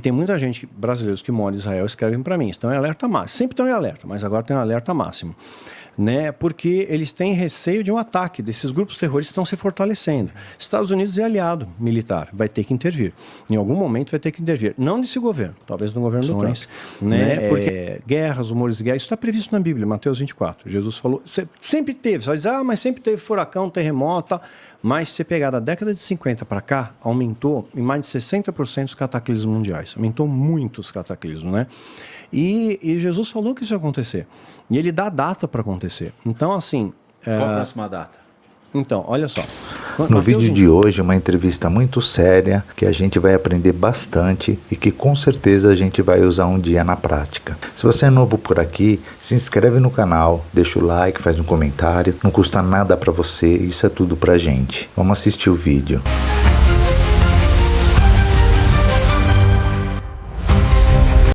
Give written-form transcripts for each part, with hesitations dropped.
Tem muita gente, brasileiros que moram em Israel, escrevem para mim, estão em alerta máximo. Sempre estão em alerta, mas agora tem um alerta máximo. Né? Porque eles têm receio de um ataque desses grupos terroristas que estão se fortalecendo. Estados Unidos é aliado militar, vai ter que intervir. Em algum momento vai ter que intervir. Não nesse governo, talvez no governo do Trump. Né? Porque guerras, rumores de guerra, isso está previsto na Bíblia, Mateus 24. Jesus falou, sempre teve, você vai dizer, mas sempre teve furacão, terremoto, tal. Mas se você pegar da década de 50 para cá, aumentou em mais de 60% os cataclismos mundiais. Aumentou muito os cataclismos, né? E Jesus falou que isso ia acontecer. E ele dá data para acontecer. Então, assim... Qual a próxima data? Então, olha só. No vídeo de hoje, uma entrevista muito séria, que a gente vai aprender bastante e que com certeza a gente vai usar um dia na prática. Se você é novo por aqui, se inscreve no canal, deixa o like, faz um comentário. Não custa nada para você, isso é tudo pra gente. Vamos assistir o vídeo.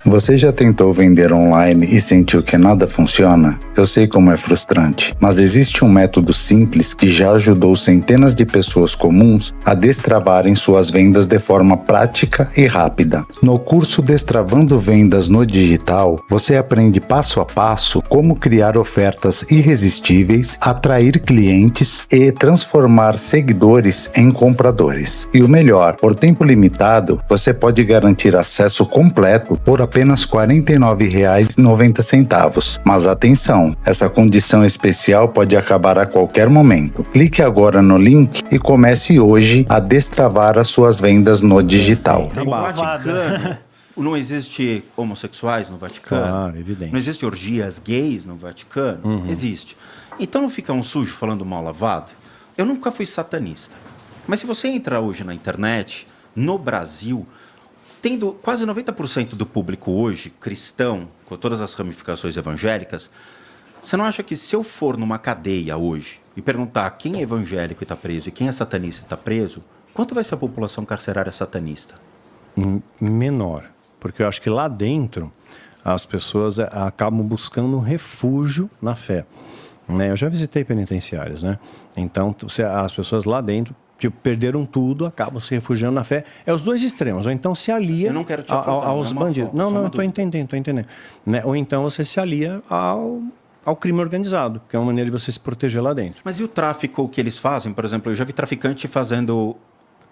Você já tentou vender online e sentiu que nada funciona? Eu sei como é frustrante, mas existe um método simples que já ajudou centenas de pessoas comuns a destravarem suas vendas de forma prática e rápida. No curso Destravando Vendas no Digital, você aprende passo a passo como criar ofertas irresistíveis, atrair clientes e transformar seguidores em compradores. E o melhor, por tempo limitado, você pode garantir acesso completo por apenas R$ 49,90. Mas atenção, essa condição especial pode acabar a qualquer momento. Clique agora no link e comece hoje a destravar as suas vendas no digital. No Vaticano, não existe homossexuais no Vaticano? Claro, evidente. Não existe orgias gays no Vaticano? Existe. Então não fica um sujo falando mal lavado? Eu nunca fui satanista. Mas se você entrar hoje na internet, no Brasil... Tendo quase 90% do público hoje, cristão, com todas as ramificações evangélicas, você não acha que se eu for numa cadeia hoje e perguntar quem é evangélico e está preso e quem é satanista e está preso, quanto vai ser a população carcerária satanista? Menor, porque eu acho que lá dentro as pessoas acabam buscando um refúgio na fé. Né? Eu já visitei penitenciários, né? Então as pessoas lá dentro perderam tudo, acabam se refugiando na fé. É os dois extremos. Ou então se alia aos bandidos. Não, estou entendendo. Né? Ou então você se alia ao crime organizado, que é uma maneira de você se proteger lá dentro. Mas e o tráfico que eles fazem? Por exemplo, eu já vi traficante fazendo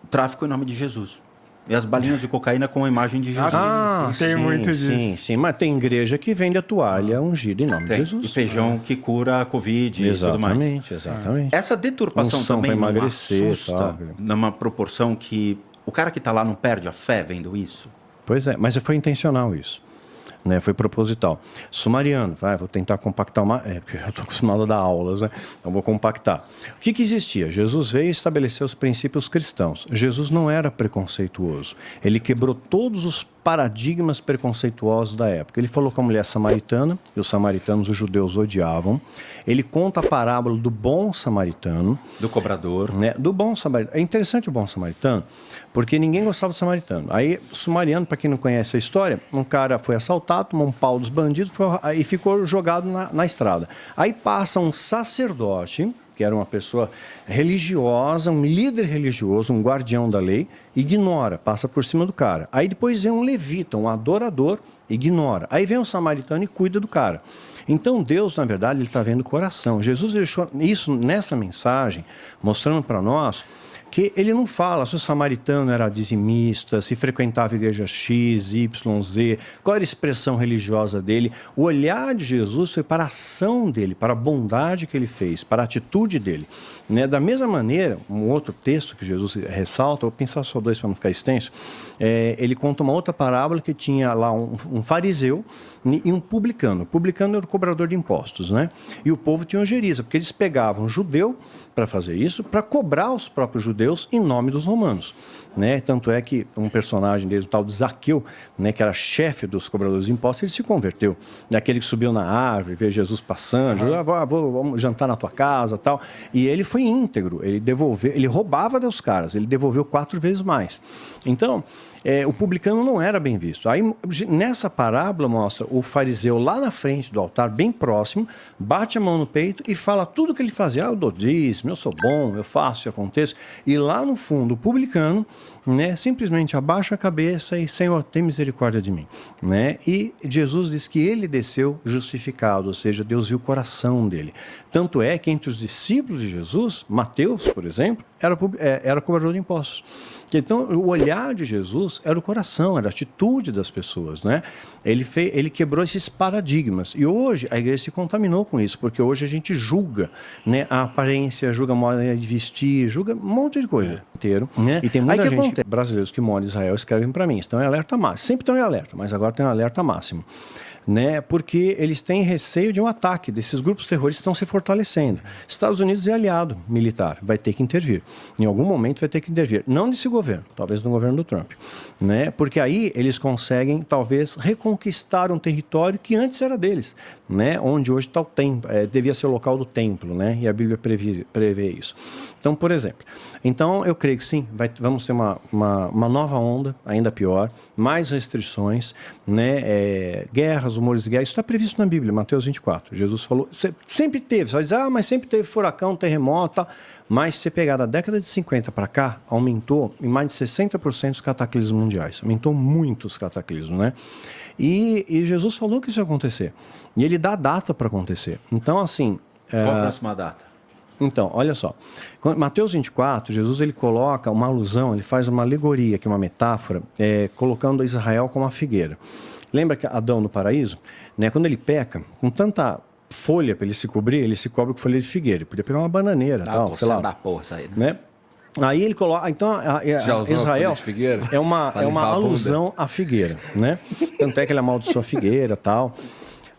tráfico em nome de Jesus. E as balinhas de cocaína com a imagem de Jesus. Tem muito disso. Sim. Mas tem igreja que vende a toalha ungida em nome de Jesus. E feijão que cura a Covid e tudo mais. Exatamente. Essa deturpação também para emagrecer, assusta numa proporção que o cara que está lá não perde a fé vendo isso? Pois é, mas foi intencional isso. Né, foi proposital. Sumariano, vou tentar compactar porque eu estou acostumado a dar aulas, né? Então vou compactar. O que existia? Jesus veio estabelecer os princípios cristãos. Jesus não era preconceituoso. Ele quebrou todos os paradigmas preconceituosos da época. Ele falou com a mulher samaritana, e os samaritanos, os judeus odiavam. Ele conta a parábola do bom samaritano. Do cobrador. Né, do bom samaritano. É interessante o bom samaritano, porque ninguém gostava do samaritano. Aí, o sumariano, para quem não conhece a história, um cara foi assaltado, tomou um pau dos bandidos e ficou jogado na estrada. Aí passa um sacerdote, que era uma pessoa religiosa, um líder religioso, um guardião da lei, ignora, passa por cima do cara. Aí depois vem um levita, um adorador, ignora. Aí vem um samaritano e cuida do cara. Então Deus, na verdade, ele está vendo o coração. Jesus deixou isso nessa mensagem, mostrando para nós que ele não fala se o samaritano era dizimista, se frequentava a igreja X, Y, Z, qual era a expressão religiosa dele. O olhar de Jesus foi para a ação dele, para a bondade que ele fez, para a atitude dele. Né? Da mesma maneira, um outro texto que Jesus ressalta, vou pensar só dois para não ficar extenso, ele conta uma outra parábola que tinha lá um fariseu e um publicano. O publicano era o cobrador de impostos, né? E o povo tinha ojeriza, porque eles pegavam um judeu para fazer isso, para cobrar os próprios judeus em nome dos romanos. Né? Tanto é que um personagem deles, o tal de Zaqueu, né, que era chefe dos cobradores de impostos, ele se converteu. Daquele que subiu na árvore, vê Jesus passando, vamos jantar na tua casa, tal. E ele foi íntegro, ele roubava dos caras, ele devolveu 4 vezes mais. Então, o publicano não era bem visto. Aí, nessa parábola, mostra o fariseu lá na frente do altar, bem próximo, bate a mão no peito e fala tudo o que ele fazia. Eu dou dízimo, eu sou bom, eu faço e aconteço. E lá no fundo, o publicano, né? Simplesmente abaixa a cabeça e, Senhor, tem misericórdia de mim, né? E Jesus diz que ele desceu justificado, ou seja, Deus viu o coração dele. Tanto é que entre os discípulos de Jesus, Mateus, por exemplo, era cobrador de impostos. Então, o olhar de Jesus era o coração, era a atitude das pessoas, né? Ele quebrou esses paradigmas. E hoje a igreja se contaminou com isso, porque hoje a gente julga, né, a aparência, julga a moda de vestir, julga um monte de coisa inteiro, né? E tem muita gente, brasileiros que moram em Israel, escrevem para mim, estão em alerta máximo. Sempre estão em alerta, mas agora tem um alerta máximo. Né, porque eles têm receio de um ataque, desses grupos terroristas estão se fortalecendo. Estados Unidos é aliado militar, vai ter que intervir. Em algum momento vai ter que intervir. Não desse governo, talvez no governo do Trump. Né, porque aí eles conseguem, talvez, reconquistar um território que antes era deles, né, onde hoje está o templo, devia ser o local do templo, né, e a Bíblia prevê isso. Então, por exemplo, eu creio que sim, vamos ter uma nova onda, ainda pior, mais restrições, né, guerras, rumores de guerra, isso está previsto na Bíblia, Mateus 24. Jesus falou, sempre teve, você vai dizer, mas sempre teve furacão, terremoto, tal. Mas se você pegar da década de 50 para cá, aumentou em mais de 60% os cataclismos mundiais, aumentou muito os cataclismos, né? E Jesus falou que isso ia acontecer, e ele dá data para acontecer. Então, assim... Qual a próxima data? Então, olha só, Mateus 24, Jesus ele coloca uma alusão, ele faz uma alegoria, que é uma metáfora, colocando Israel como uma figueira. Lembra que Adão no paraíso, né, quando ele peca, com tanta folha para ele se cobrir, ele se cobre com folha de figueira. Ele podia pegar uma bananeira, tal, sei lá. Da porra, isso aí, né? Aí ele coloca, então Israel é uma alusão à figueira, né? Tanto é que ele amaldiçoa a figueira, tal.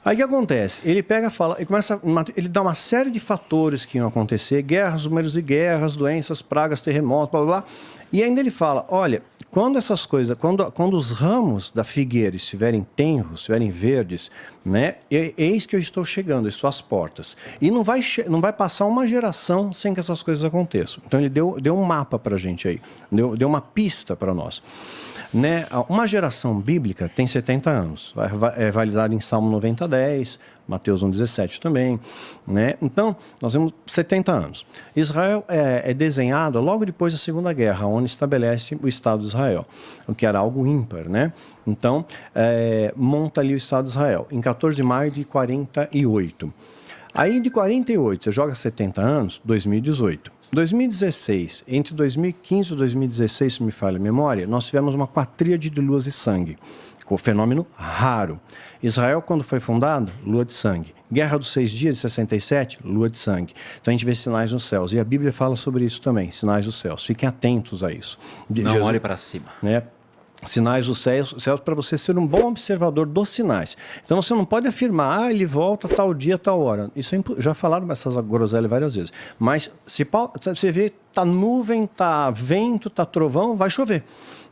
Aí o que acontece? Ele pega, fala, ele dá uma série de fatores que iam acontecer, guerras, números de guerras, doenças, pragas, terremotos, blá, blá, blá. E ainda ele fala, olha, quando essas coisas, quando os ramos da figueira estiverem tenros, estiverem verdes, né, eis que eu estou chegando, estou às portas. E não vai passar uma geração sem que essas coisas aconteçam. Então ele deu um mapa para a gente aí, deu uma pista para nós. Né? Uma geração bíblica tem 70 anos, é validado em Salmo 90:10, Mateus 1:17 também, né? Então, nós temos 70 anos. Israel é desenhado logo depois da Segunda Guerra, onde estabelece o Estado de Israel, o que era algo ímpar, né? Então, monta ali o Estado de Israel, em 14 de maio de 48. Aí, de 48, você joga 70 anos, 2018. 2016, entre 2015 e 2016, se me falha a memória, nós tivemos uma quatríade de luas de sangue, com fenômeno raro. Israel, quando foi fundado, lua de sangue. Guerra dos 6 dias de 67, lua de sangue. Então a gente vê sinais nos céus. E a Bíblia fala sobre isso também, sinais dos céus. Fiquem atentos a isso. Não olhe para cima. Né? Sinais dos céus para você ser um bom observador dos sinais. Então você não pode afirmar, ele volta tal dia, tal hora. Isso já falaram essas groselhas várias vezes. Mas se você vê, tá nuvem, tá vento, tá trovão, vai chover.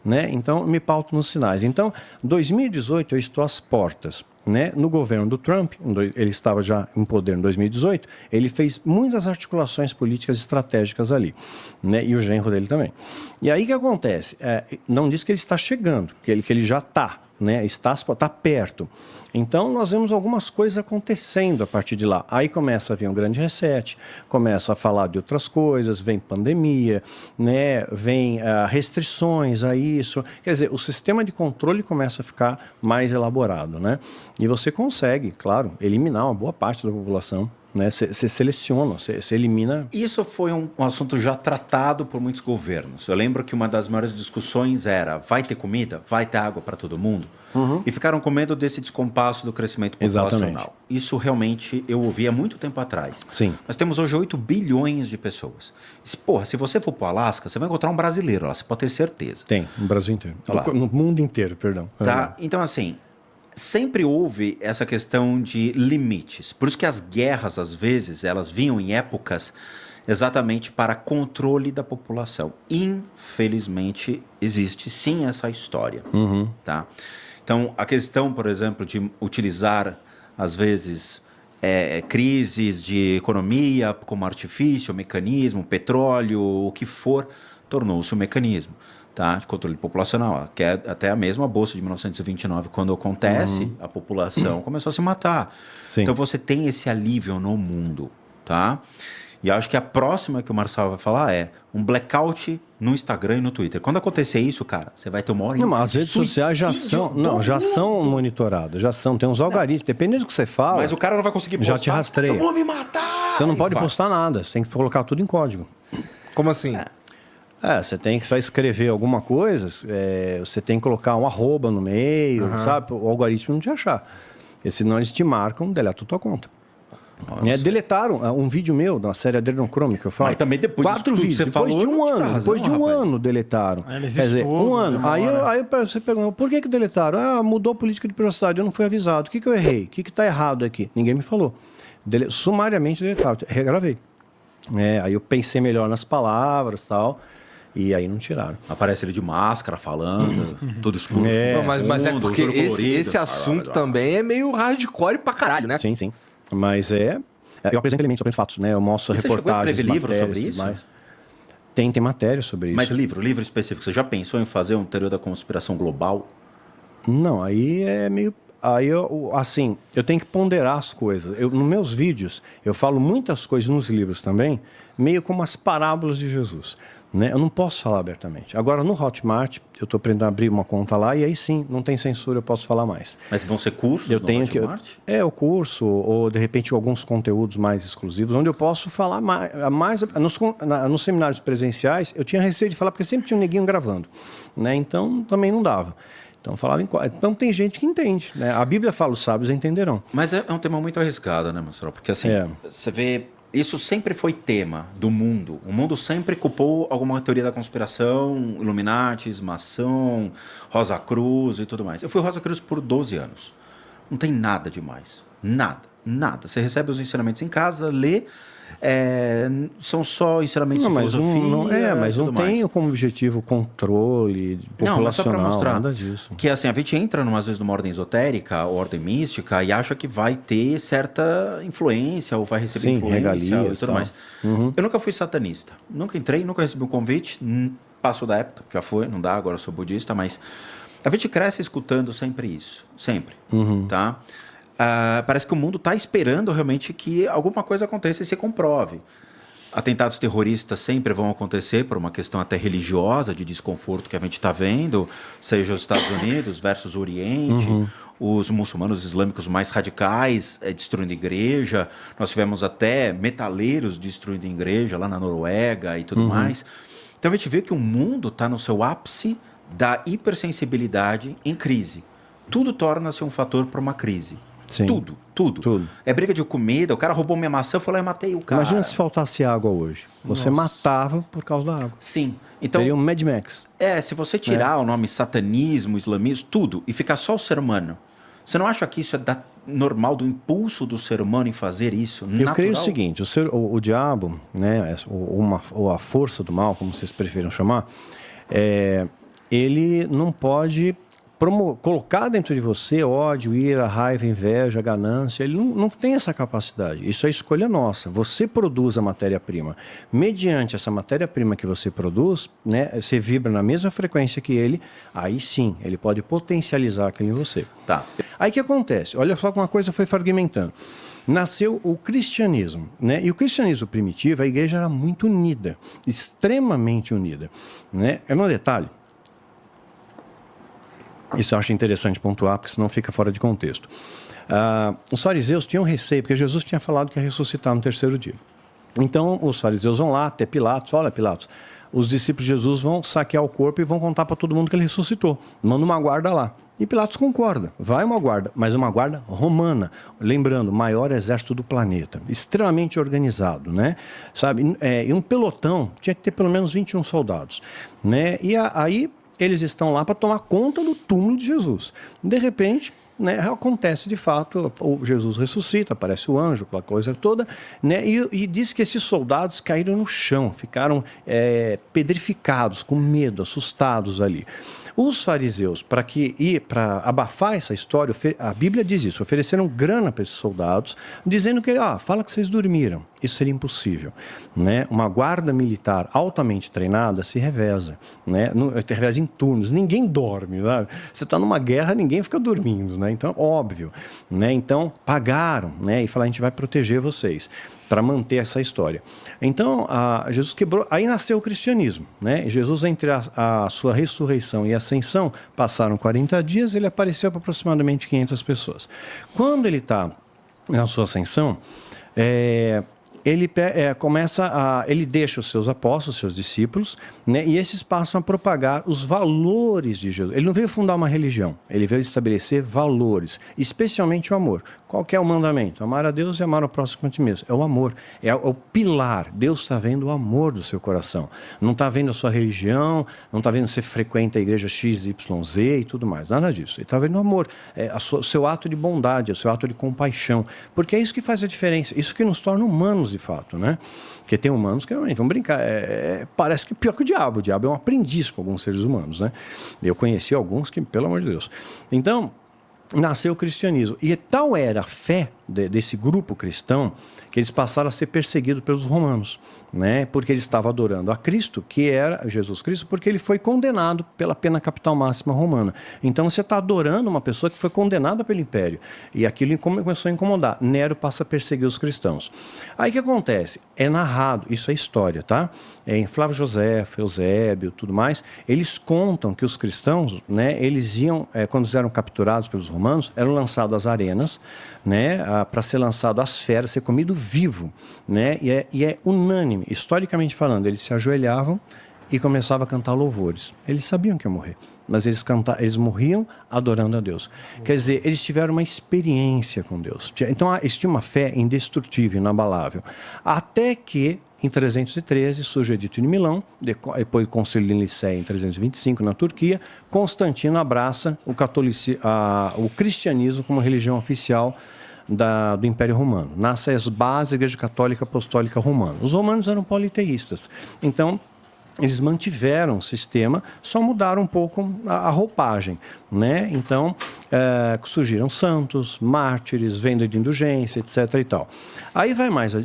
Né? Então me pauto nos sinais. Então, 2018 eu estou às portas. Né? No governo do Trump, ele estava já em poder em 2018, ele fez muitas articulações políticas estratégicas ali, né? E o genro dele também. E aí o que acontece? Não diz que ele está chegando, que ele já está, né? Está perto. Então nós vemos algumas coisas acontecendo a partir de lá. Aí começa a vir um grande reset, começa a falar de outras coisas, vem pandemia, né? Vem restrições a isso. Quer dizer, o sistema de controle começa a ficar mais elaborado, né? E você consegue, claro, eliminar uma boa parte da população. Né? Você seleciona, você elimina. Isso foi um assunto já tratado por muitos governos. Eu lembro que uma das maiores discussões era: vai ter comida? Vai ter água para todo mundo? Uhum. E ficaram com medo desse descompasso do crescimento populacional. Exatamente. Isso realmente eu ouvi há muito tempo atrás. Sim. Nós temos hoje 8 bilhões de pessoas. Se você for para o Alasca, você vai encontrar um brasileiro lá, você pode ter certeza. Tem, no Brasil inteiro. No mundo inteiro, perdão. Tá? Então, assim, sempre houve essa questão de limites. Por isso que as guerras, às vezes, elas vinham em épocas exatamente para controle da população. Infelizmente, existe sim essa história. Uhum. Tá? Então, a questão, por exemplo, de utilizar, às vezes, crises de economia como artifício, mecanismo, petróleo, o que for, tornou-se um mecanismo. Tá, de controle populacional, que é até a mesma Bolsa de 1929, quando acontece, a população começou a se matar. Sim. Então você tem esse alívio no mundo, tá? E acho que a próxima que o Marçal vai falar é um blackout no Instagram e no Twitter. Quando acontecer isso, cara, você vai ter uma hora Não, mas as redes sociais já são monitoradas, já são, tem uns algoritmos, dependendo do que você fala. Mas o cara não vai conseguir postar. Já te rastreia. Eu vou me matar! Você não pode postar nada, você tem que colocar tudo em código. Como assim? Você vai escrever alguma coisa, você tem que colocar um arroba no meio, sabe? O algoritmo não te achar. E senão eles te marcam, deleta a tua conta. Deletaram um vídeo meu da série Adrenochrome que eu falo. Mas também depois 4 vídeos, você depois falou, de um ano. razão, Depois de um rapaz. ano deletaram. Eles Quer dizer, estudam, um ano. demora. Aí você pergunta, por que deletaram? Mudou a política de privacidade, eu não fui avisado. O que eu errei? O que está errado aqui? Ninguém me falou. Sumariamente deletaram. Regravei. Aí eu pensei melhor nas palavras e tal. E aí não tiraram. Aparece ele de máscara, falando, todo escuro. Não, mas é porque tudo colorido. esse assunto também é meio hardcore pra caralho, né? Sim, sim. Mas eu apresento elementos, eu apresento fatos, né? Eu mostro Você chegou a reportagens, escrever livro matérias, sobre tudo isso? mais. Tem matéria sobre isso. Mas livro específico, você já pensou em fazer um teoria da conspiração global? Não, aí é meio... Aí, eu tenho que ponderar as coisas. Nos meus vídeos, eu falo muitas coisas nos livros também, meio como as parábolas de Jesus. Né? Eu não posso falar abertamente. Agora, no Hotmart, eu estou aprendendo a abrir uma conta lá e aí sim, não tem censura, eu posso falar mais. Mas vão ser cursos Eu no tenho Hotmart? o curso, ou de repente alguns conteúdos mais exclusivos, onde eu posso falar mais nos seminários presenciais, eu tinha receio de falar, porque sempre tinha um neguinho gravando. Né? Então, também não dava. Então, então tem gente que entende. Né? A Bíblia fala, os sábios entenderão. Mas é um tema muito arriscado, né, Marcelo? Porque assim, você vê... Isso sempre foi tema do mundo. O mundo sempre culpou alguma teoria da conspiração, Illuminati, maçom, Rosa Cruz e tudo mais. Eu fui Rosa Cruz por 12 anos. Não tem nada demais. Nada. Você recebe os ensinamentos em casa, lê... são só ensinamentos de filosofia. Mas não tem como objetivo o controle populacional, nada disso. Que assim, a gente entra às vezes numa ordem esotérica, ou ordem mística, e acha que vai ter certa influência, ou vai receber influência regalias, e tudo mais. Eu nunca fui satanista. Nunca entrei, nunca recebi um convite. Passou da época, já foi, não dá, agora eu sou budista, mas a gente cresce escutando sempre isso. Sempre. Tá? Parece que o mundo está esperando realmente que alguma coisa aconteça e se comprove. Atentados terroristas sempre vão acontecer por uma questão até religiosa, de desconforto que a gente está vendo, seja os Estados Unidos versus o Oriente, os muçulmanos islâmicos mais radicais destruindo igreja. Nós tivemos até metaleiros destruindo igreja lá na Noruega e tudo mais. Então a gente vê que o mundo está no seu ápice da hipersensibilidade em crise. Tudo torna-se um fator para uma crise. Sim. Tudo. É briga de comida, o cara roubou minha maçã, eu fui lá e matei o cara. Imagina se faltasse água hoje. Você matava por causa da água. Sim. Então, teria um Mad Max. Se você tirar o nome satanismo, islamismo, tudo, e ficar só o ser humano, você não acha que isso é normal, do impulso do ser humano em fazer isso? Eu creio o seguinte, o diabo, né, ou a força do mal, como vocês preferem chamar, ele não pode... colocar dentro de você ódio, ira, raiva, inveja, ganância, ele não tem essa capacidade. Isso é escolha nossa. Você produz a matéria-prima. Mediante essa matéria-prima que você produz, né, você vibra na mesma frequência que ele, aí sim, ele pode potencializar aquilo em você. Tá. Aí o que acontece? Olha só como uma coisa foi fragmentando. Nasceu o cristianismo, né? E o cristianismo primitivo, a igreja era muito unida, extremamente unida, né? É um detalhe. Isso eu acho interessante pontuar, porque senão fica fora de contexto. Os fariseus tinham receio, porque Jesus tinha falado que ia ressuscitar no 3º dia. Então, os fariseus vão lá até Pilatos. Olha, Pilatos, os discípulos de Jesus vão saquear o corpo e vão contar para todo mundo que ele ressuscitou. Manda uma guarda lá. E Pilatos concorda. Vai uma guarda, mas uma guarda romana. Lembrando, o maior exército do planeta. Extremamente organizado, né? Sabe? E um pelotão tinha que ter pelo menos 21 soldados. Né? E aí... eles estão lá para tomar conta do túmulo de Jesus. De repente, né, acontece de fato, o Jesus ressuscita, aparece o anjo, aquela coisa toda, né, e diz que esses soldados caíram no chão, ficaram pedrificados, com medo, assustados ali. Os fariseus, para abafar essa história, a Bíblia diz isso, ofereceram grana para esses soldados, dizendo que, fala que vocês dormiram. Isso seria impossível. Né? Uma guarda militar altamente treinada se reveza. Né? Reveza em turnos. Ninguém dorme. Né? Você está numa guerra, ninguém fica dormindo. né? Então, óbvio, né? Então, pagaram, né? E falaram, a gente vai proteger vocês, para manter essa história. Então, Jesus quebrou, aí nasceu o cristianismo, né? Jesus, entre a sua ressurreição e ascensão, passaram 40 dias, ele apareceu para aproximadamente 500 pessoas. Quando ele está na sua ascensão, ele deixa os seus apóstolos, seus discípulos, né, e esses passam a propagar os valores de Jesus. Ele não veio fundar uma religião, ele veio estabelecer valores, especialmente o amor. Qual que é o mandamento? Amar a Deus e amar ao próximo como a ti mesmo. É o amor, é o pilar. Deus está vendo o amor do seu coração. Não está vendo a sua religião, não está vendo se você frequenta a igreja X, Y, Z e tudo mais. Nada disso. Ele está vendo o amor, o seu ato de bondade, o seu ato de compaixão. Porque é isso que faz a diferença, isso que nos torna humanos de fato, né? Porque tem humanos que, vamos brincar, parece que pior que o diabo. O diabo é um aprendiz com alguns seres humanos, né? Eu conheci alguns que, pelo amor de Deus. Então, nasceu o cristianismo. E tal era a fé desse grupo cristão que eles passaram a ser perseguidos pelos romanos, né? Porque eles estavam adorando a Cristo, que era Jesus Cristo, porque ele foi condenado pela pena capital máxima romana. Então você está adorando uma pessoa que foi condenada pelo império. E aquilo começou a incomodar. Nero passa a perseguir os cristãos. Aí o que acontece? É narrado, isso é história, tá? Em Flávio Josefo, Eusébio, tudo mais, eles contam que os cristãos, né, eles iam, quando eles eram capturados pelos romanos, eram lançados às arenas, né, para ser lançado às feras, ser comido vivo, né, e é unânime, historicamente falando, eles se ajoelhavam e começavam a cantar louvores. Eles sabiam que iam morrer, mas eles morriam adorando a Deus. Quer dizer, eles tiveram uma experiência com Deus. Então, eles tinham uma fé indestrutível, inabalável. Até que, em 313, surge o Edito de Milão, depois o Concílio de Nicéia em 325, na Turquia. Constantino abraça o cristianismo como religião oficial do Império Romano. Nasce as bases da Igreja Católica Apostólica Romana. Os romanos eram politeístas. Então, eles mantiveram o sistema, só mudaram um pouco a roupagem, né? Então, surgiram santos, mártires, venda de indulgência, etc. e tal. Aí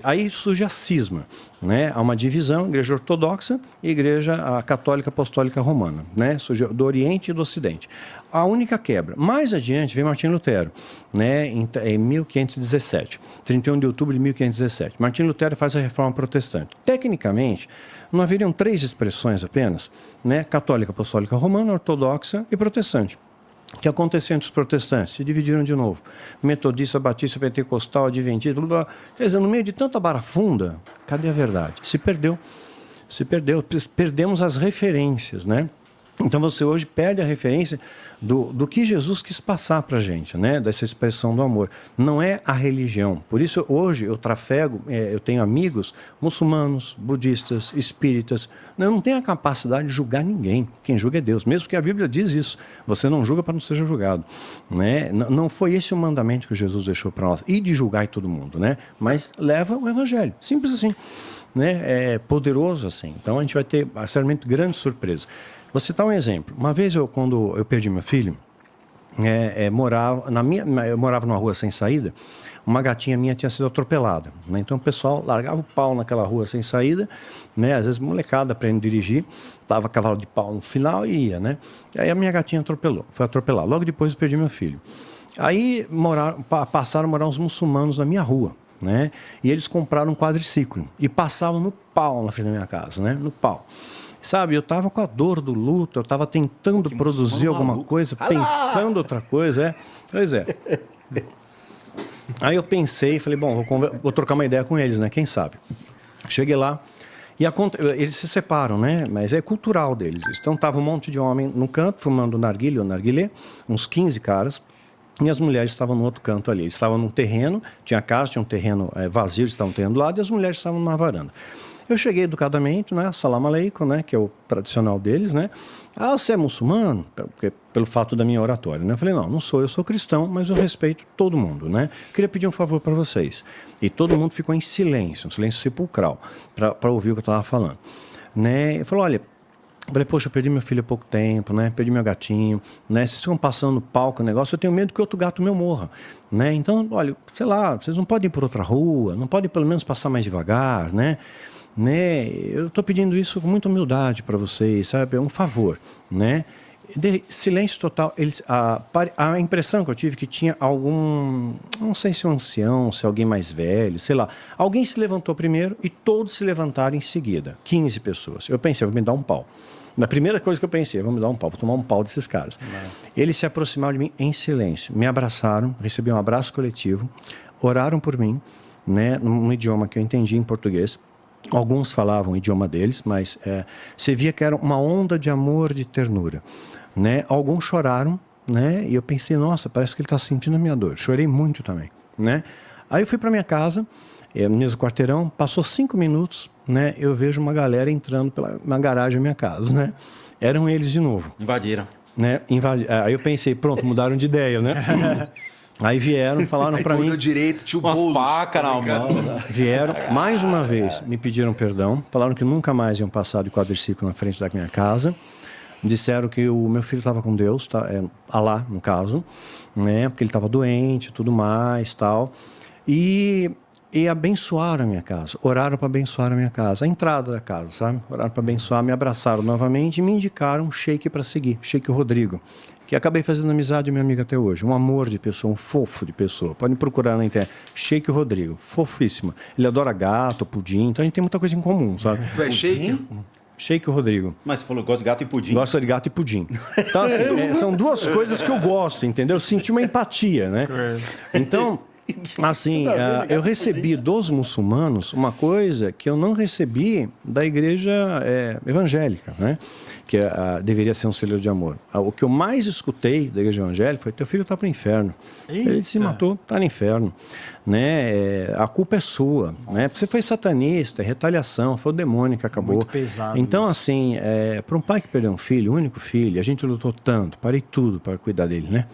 aí surge a cisma, né? Há uma divisão, Igreja Ortodoxa e Igreja Católica Apostólica Romana, né? Surgiu do Oriente e do Ocidente. A única quebra. Mais adiante vem Martim Lutero, né? Em 1517, 31 de outubro de 1517. Martim Lutero faz a Reforma Protestante. Tecnicamente, não haveriam 3 expressões apenas, né? Católica, Apostólica Romana, Ortodoxa e Protestante. O que aconteceu entre os protestantes? Se dividiram de novo. Metodista, batista, pentecostal, adventista, blá, blá. Quer dizer, no meio de tanta barafunda, cadê a verdade? Se perdeu. Perdemos as referências, né? Então você hoje perde a referência do que Jesus quis passar para a gente, né? Dessa expressão do amor. Não é a religião. Por isso hoje eu trafego, eu tenho amigos muçulmanos, budistas, espíritas. Eu não tenho a capacidade de julgar ninguém. Quem julga é Deus. Mesmo que a Bíblia diz isso. Você não julga para não seja julgado, né? Não foi esse o mandamento que Jesus deixou para nós. E de julgar todo mundo, né? Mas leva o evangelho. Simples assim, né? É poderoso assim. Então a gente vai ter, certamente, grandes surpresas. Vou citar um exemplo. Uma vez, quando eu perdi meu filho, eu morava numa rua sem saída, uma gatinha minha tinha sido atropelada, né? Então o pessoal largava o pau naquela rua sem saída, né? Às vezes molecada aprendendo a dirigir, dava cavalo de pau no final e ia, né? Aí a minha gatinha foi atropelada. Logo depois eu perdi meu filho. Aí passaram a morar uns muçulmanos na minha rua, né? E eles compraram um quadriciclo e passavam no pau na frente da minha casa, né? No pau. Sabe, eu estava com a dor do luto, eu estava tentando produzir alguma coisa, pensando outra coisa, Pois é. Aí eu pensei, falei, bom, vou trocar uma ideia com eles, né? Quem sabe? Cheguei lá e eles se separam, né? Mas é cultural deles isso. Então tava um monte de homem no canto, fumando narguilé, uns 15 caras, e as mulheres estavam no outro canto ali. Eles estavam num terreno, tinha casa, tinha um terreno vazio, eles estavam no terreno do lado, e as mulheres estavam numa varanda. Eu cheguei educadamente, né? Salam aleikum, né? Que é o tradicional deles, né? Ah, você é muçulmano? Pelo fato da minha oratória, né? Eu falei, não sou, eu sou cristão, mas eu respeito todo mundo, né? Queria pedir um favor para vocês. E todo mundo ficou em silêncio, um silêncio sepulcral, para ouvir o que eu estava falando, né? Eu falei, olha, poxa, eu perdi meu filho há pouco tempo, né? Perdi meu gatinho, né? Vocês ficam passando no palco o negócio, eu tenho medo que outro gato meu morra, né? Então, olha, sei lá, vocês não podem ir por outra rua, não podem pelo menos passar mais devagar, né? Eu estou pedindo isso com muita humildade para vocês, sabe? É um favor, né? Silêncio total. A impressão que eu tive que tinha algum, não sei se um ancião, se alguém mais velho, sei lá. Alguém se levantou primeiro e todos se levantaram em seguida. 15 pessoas. Eu pensei, vou me dar um pau. Na primeira coisa que eu pensei, vou me dar um pau, vou tomar um pau desses caras. Eles se aproximaram de mim em silêncio, me abraçaram, recebi um abraço coletivo, oraram por mim, né, num idioma que eu entendi em português. Alguns falavam o idioma deles, mas você via que era uma onda de amor, de ternura, né? Alguns choraram, né? E eu pensei, nossa, parece que ele está sentindo a minha dor. Chorei muito também, né? Aí eu fui para minha casa, no mesmo quarteirão, passou 5 minutos, né? Eu vejo uma galera entrando na garagem da minha casa, né? Eram eles de novo. Invadiram. Né? Aí eu pensei, pronto, mudaram de ideia, né? Aí vieram, falaram para mim... direito, tinha umas facas na mão. Vieram, mais uma vez, me pediram perdão. Falaram que nunca mais iam passar de quadriciclo na frente da minha casa. Disseram que o meu filho estava com Deus, Alá, no caso, né? Porque ele estava doente e tudo mais, tal. E abençoaram a minha casa. Oraram para abençoar a minha casa. A entrada da casa, sabe? Oraram para abençoar, me abraçaram novamente e me indicaram um sheik para seguir, Sheik Rodrigo, que acabei fazendo amizade, meu amigo, até hoje. Um amor de pessoa, um fofo de pessoa. Podem procurar na internet. Sheik Rodrigo, fofíssimo. Ele adora gato, pudim, então a gente tem muita coisa em comum, sabe? Tu é sheik? Sheik Rodrigo. Mas você falou que gosta de gato e pudim. Gosta de gato e pudim. Então, assim, são duas coisas que eu gosto, entendeu? Eu senti uma empatia, né? Então... Assim, eu recebi dos muçulmanos uma coisa que eu não recebi da igreja evangélica, né? Que deveria ser um celeiro de amor. O que eu mais escutei da igreja evangélica foi: teu filho está para o inferno. Eita. Ele se matou, está no inferno. Né? A culpa é sua. Né? Você foi satanista, retaliação, foi o demônio que acabou. Muito pesado. Então, isso. assim, para um pai que perdeu um filho, único filho, a gente lutou tanto, parei tudo para cuidar dele, né?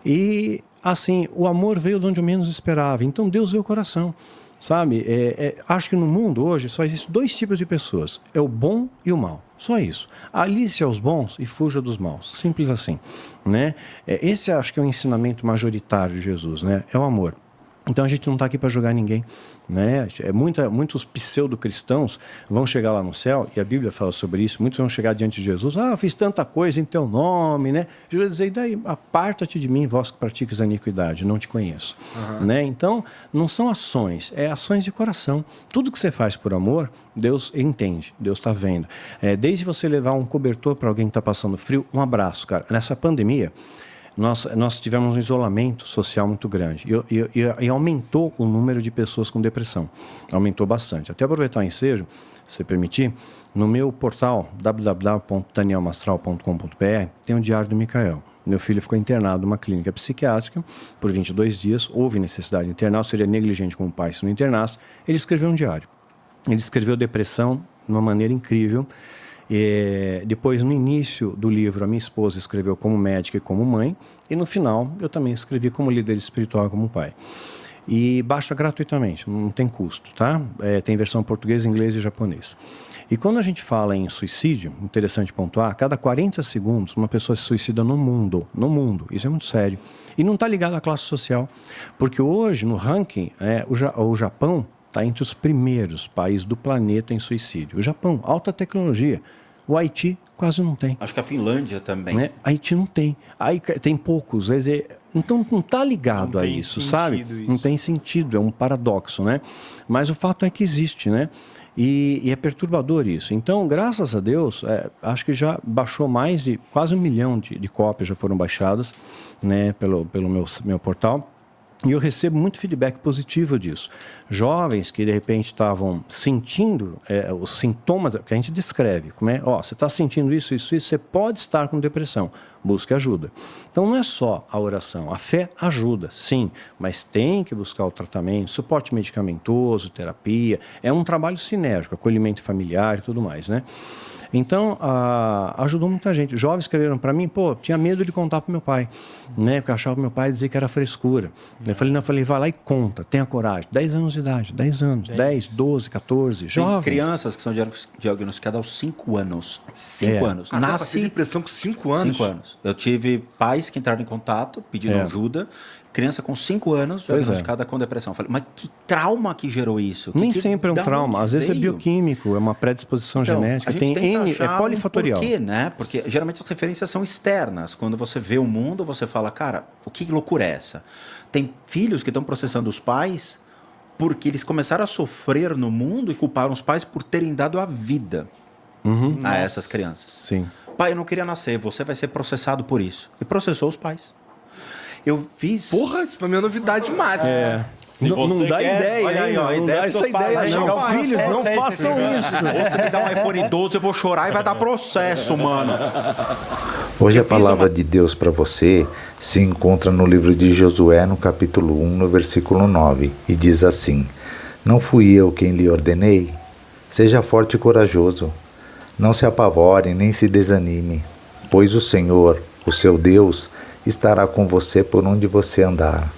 E... assim, o amor veio de onde eu menos esperava. Então, Deus veio o coração, sabe? Acho que no mundo hoje só existem 2 tipos de pessoas. É o bom e o mal. Só isso. Alice aos bons e fuja dos maus. Simples assim, né? Esse acho que é o ensinamento majoritário de Jesus, né? É o amor. Então a gente não está aqui para julgar ninguém, né? Muitos pseudo-cristãos vão chegar lá no céu, e a Bíblia fala sobre isso. Muitos vão chegar diante de Jesus: eu fiz tanta coisa em teu nome, né? Jesus vai dizer: e daí, aparta-te de mim, vós que praticas a iniquidade, não te conheço. Né? Então, não são ações, ações de coração. Tudo que você faz por amor, Deus entende, Deus está vendo. Desde você levar um cobertor para alguém que está passando frio, um abraço, cara. Nessa pandemia, nós tivemos um isolamento social muito grande e aumentou o número de pessoas com depressão. Aumentou bastante. Até aproveitar o ensejo, se permitir, no meu portal www.danielmastral.com.br tem um diário do Micael. Meu filho ficou internado numa clínica psiquiátrica por 22 dias. Houve necessidade de internar, seria negligente como pai se não internasse. Ele escreveu um diário. Ele escreveu depressão de uma maneira incrível. Depois, no início do livro, a minha esposa escreveu como médica e como mãe, e no final eu também escrevi como líder espiritual e como pai. E baixa gratuitamente, não tem custo, tá? Tem versão português, inglês e japonês. E quando a gente fala em suicídio, interessante pontuar, a cada 40 segundos uma pessoa se suicida no mundo, isso é muito sério. E não está ligado à classe social, porque hoje no ranking, o Japão está entre os primeiros países do planeta em suicídio. O Japão, alta tecnologia. O Haiti quase não tem. Acho que a Finlândia também. Né? Haiti não tem. Aí tem poucos. Então não está ligado a isso, sabe? Isso. Não tem sentido, é um paradoxo, né? Mas o fato é que existe, né? E é perturbador isso. Então, graças a Deus, acho que já baixou mais de quase 1 milhão de cópias já foram baixadas, né, pelo meu portal. E eu recebo muito feedback positivo disso. Jovens que, de repente, estavam sentindo os sintomas que a gente descreve. Como você está sentindo isso, você pode estar com depressão. Busque ajuda. Então, não é só a oração. A fé ajuda, sim, mas tem que buscar o tratamento, suporte medicamentoso, terapia. É um trabalho sinérgico, acolhimento familiar e tudo mais, né? Então, ajudou muita gente. Jovens escreveram para mim: tinha medo de contar para meu pai, né? Porque eu achava que meu pai dizia que era frescura. Eu falei, vai lá e conta, tenha coragem. 10 anos de idade, 10 anos, 10, 12, 14, jovens. Tem crianças que são diagnosticadas aos 5 anos. 5 anos. Nasce depressão com 5 anos. 5 anos. Eu tive pais que entraram em contato, pedindo ajuda. Criança com 5 anos diagnosticada com depressão. Eu falei, mas que trauma que gerou isso? Nem sempre é um trauma. Às vezes é bioquímico, é uma predisposição genética. Tem N achar polifatorial. um porquê, né? Porque geralmente as referências são externas. Quando você vê o mundo, você fala, cara, o que loucura é essa? Tem filhos que estão processando os pais porque eles começaram a sofrer no mundo e culparam os pais por terem dado a vida a essas crianças. Sim. Pai, eu não queria nascer, você vai ser processado por isso. E processou os pais. Eu fiz... Porra, isso pra mim é novidade máxima. Não dá ideia, olha aí, hein, ó, não dá essa ideia, não. Filhos, não façam isso. Ou você me dá um iPhone 12, eu vou chorar e vai dar processo, mano. Hoje a palavra de Deus para você se encontra no livro de Josué, no capítulo 1, no versículo 9, e diz assim: Não fui eu quem lhe ordenei? Seja forte e corajoso. Não se apavore nem se desanime, pois o Senhor, o seu Deus, estará com você por onde você andar.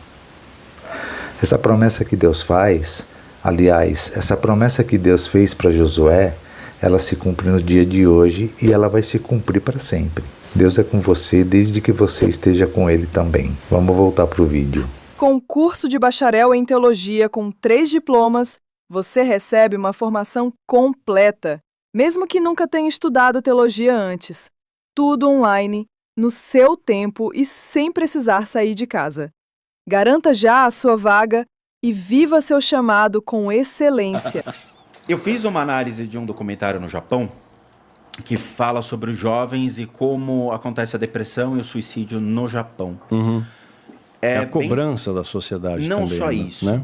Essa promessa que Deus faz, aliás, essa promessa que Deus fez para Josué, ela se cumpre no dia de hoje e ela vai se cumprir para sempre. Deus é com você desde que você esteja com Ele também. Vamos voltar para o vídeo. Com curso de bacharel em teologia com 3 diplomas, você recebe uma formação completa, mesmo que nunca tenha estudado teologia antes. Tudo online, no seu tempo e sem precisar sair de casa. Garanta já a sua vaga e viva seu chamado com excelência. Eu fiz uma análise de um documentário no Japão que fala sobre os jovens e como acontece a depressão e o suicídio no Japão. É a cobrança da sociedade não também. só né? isso. Né?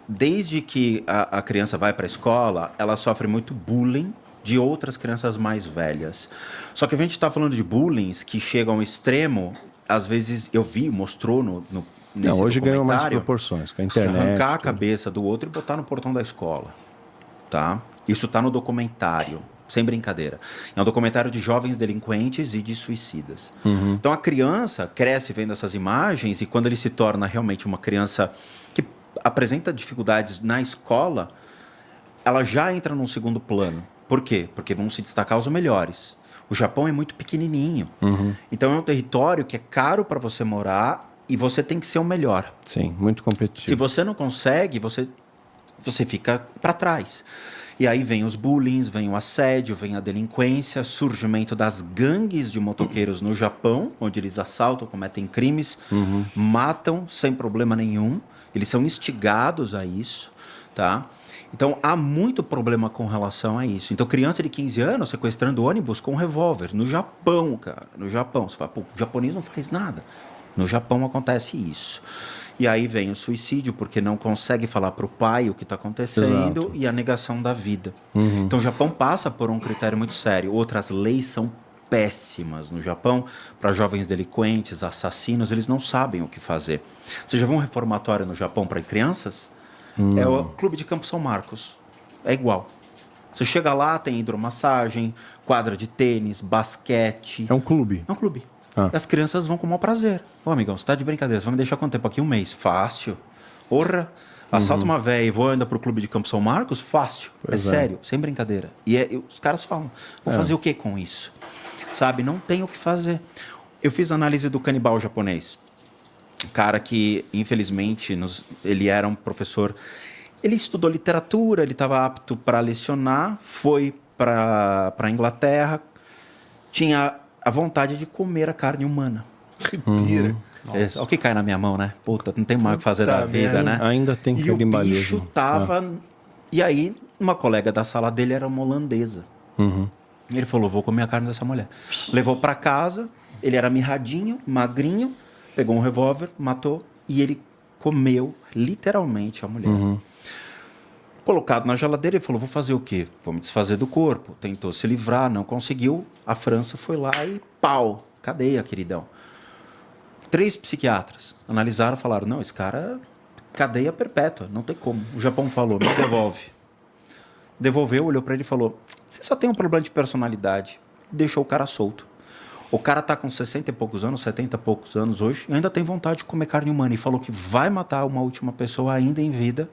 Desde que a criança vai para a escola, ela sofre muito bullying de outras crianças mais velhas. Só que a gente está falando de bullying que chegam ao extremo, às vezes mostrou nesse Hoje ganhou mais documentário, proporções, com a de internet. arrancar a tudo. cabeça do outro e botar no portão da escola. Tá? Isso está no documentário, sem brincadeira. É um documentário de jovens delinquentes e de suicidas. Então a criança cresce vendo essas imagens e quando ele se torna realmente uma criança que apresenta dificuldades na escola, ela já entra num segundo plano. Por quê? Porque vão se destacar os melhores. O Japão é muito pequenininho. Então é um território que é caro para você morar e você tem que ser o melhor. Sim, muito competitivo. Se você não consegue, você fica para trás. E aí vem os bullying, vem o assédio, vem a delinquência, surgimento das gangues de motoqueiros no Japão, onde eles assaltam, cometem crimes, matam sem problema nenhum. Eles são instigados a isso, tá? Então, há muito problema com relação a isso. Então, criança de 15 anos sequestrando ônibus com um revólver. No Japão, cara. No Japão. Você fala, pô, o japonês não faz nada. No Japão acontece isso. E aí vem o suicídio, porque não consegue falar para o pai o que está acontecendo. Exato. E a negação da vida. Então, o Japão passa por um critério muito sério. Outras leis são péssimas no Japão para jovens delinquentes, assassinos. Eles não sabem o que fazer. Você já viu um reformatório no Japão para crianças? É o Clube de Campo São Marcos. É igual. Você chega lá, tem hidromassagem, quadra de tênis, basquete. É um clube. É um clube. Ah. E as crianças vão com o maior prazer. Ô, amigão, você tá de brincadeira, você vai me deixar quanto tempo aqui? 1 mês. Fácil. Porra. Assalta uma véia e vou ainda pro Clube de Campo São Marcos? Fácil. Pois É sério, sem brincadeira. E os caras falam, vou fazer o que com isso? Sabe, não tem o que fazer. Eu fiz análise do canibal japonês. Um cara que, infelizmente, ele era um professor... Ele estudou literatura, ele estava apto para lecionar, foi para a Inglaterra, tinha a vontade de comer a carne humana. Que pira. Olha o que cai na minha mão, né? Puta, não tem mais o que fazer da vida, merda. né? Ainda tem E o canibalismo. bicho tava... E aí, uma colega da sala dele era uma holandesa. E ele falou, vou comer a carne dessa mulher. Levou para casa, ele era mirradinho, magrinho, pegou um revólver, matou e ele comeu literalmente a mulher. Colocado na geladeira, ele falou, vou fazer o quê? Vou me desfazer do corpo. Tentou se livrar, não conseguiu. A França foi lá e pau, cadeia, queridão. 3 psiquiatras analisaram e falaram, não, esse cara, cadeia perpétua, não tem como. O Japão falou, me devolve. Devolveu, olhou para ele e falou, você só tem um problema de personalidade. Deixou o cara solto. O cara tá com 60 e poucos anos, 70 e poucos anos hoje, e ainda tem vontade de comer carne humana. E falou que vai matar uma última pessoa ainda em vida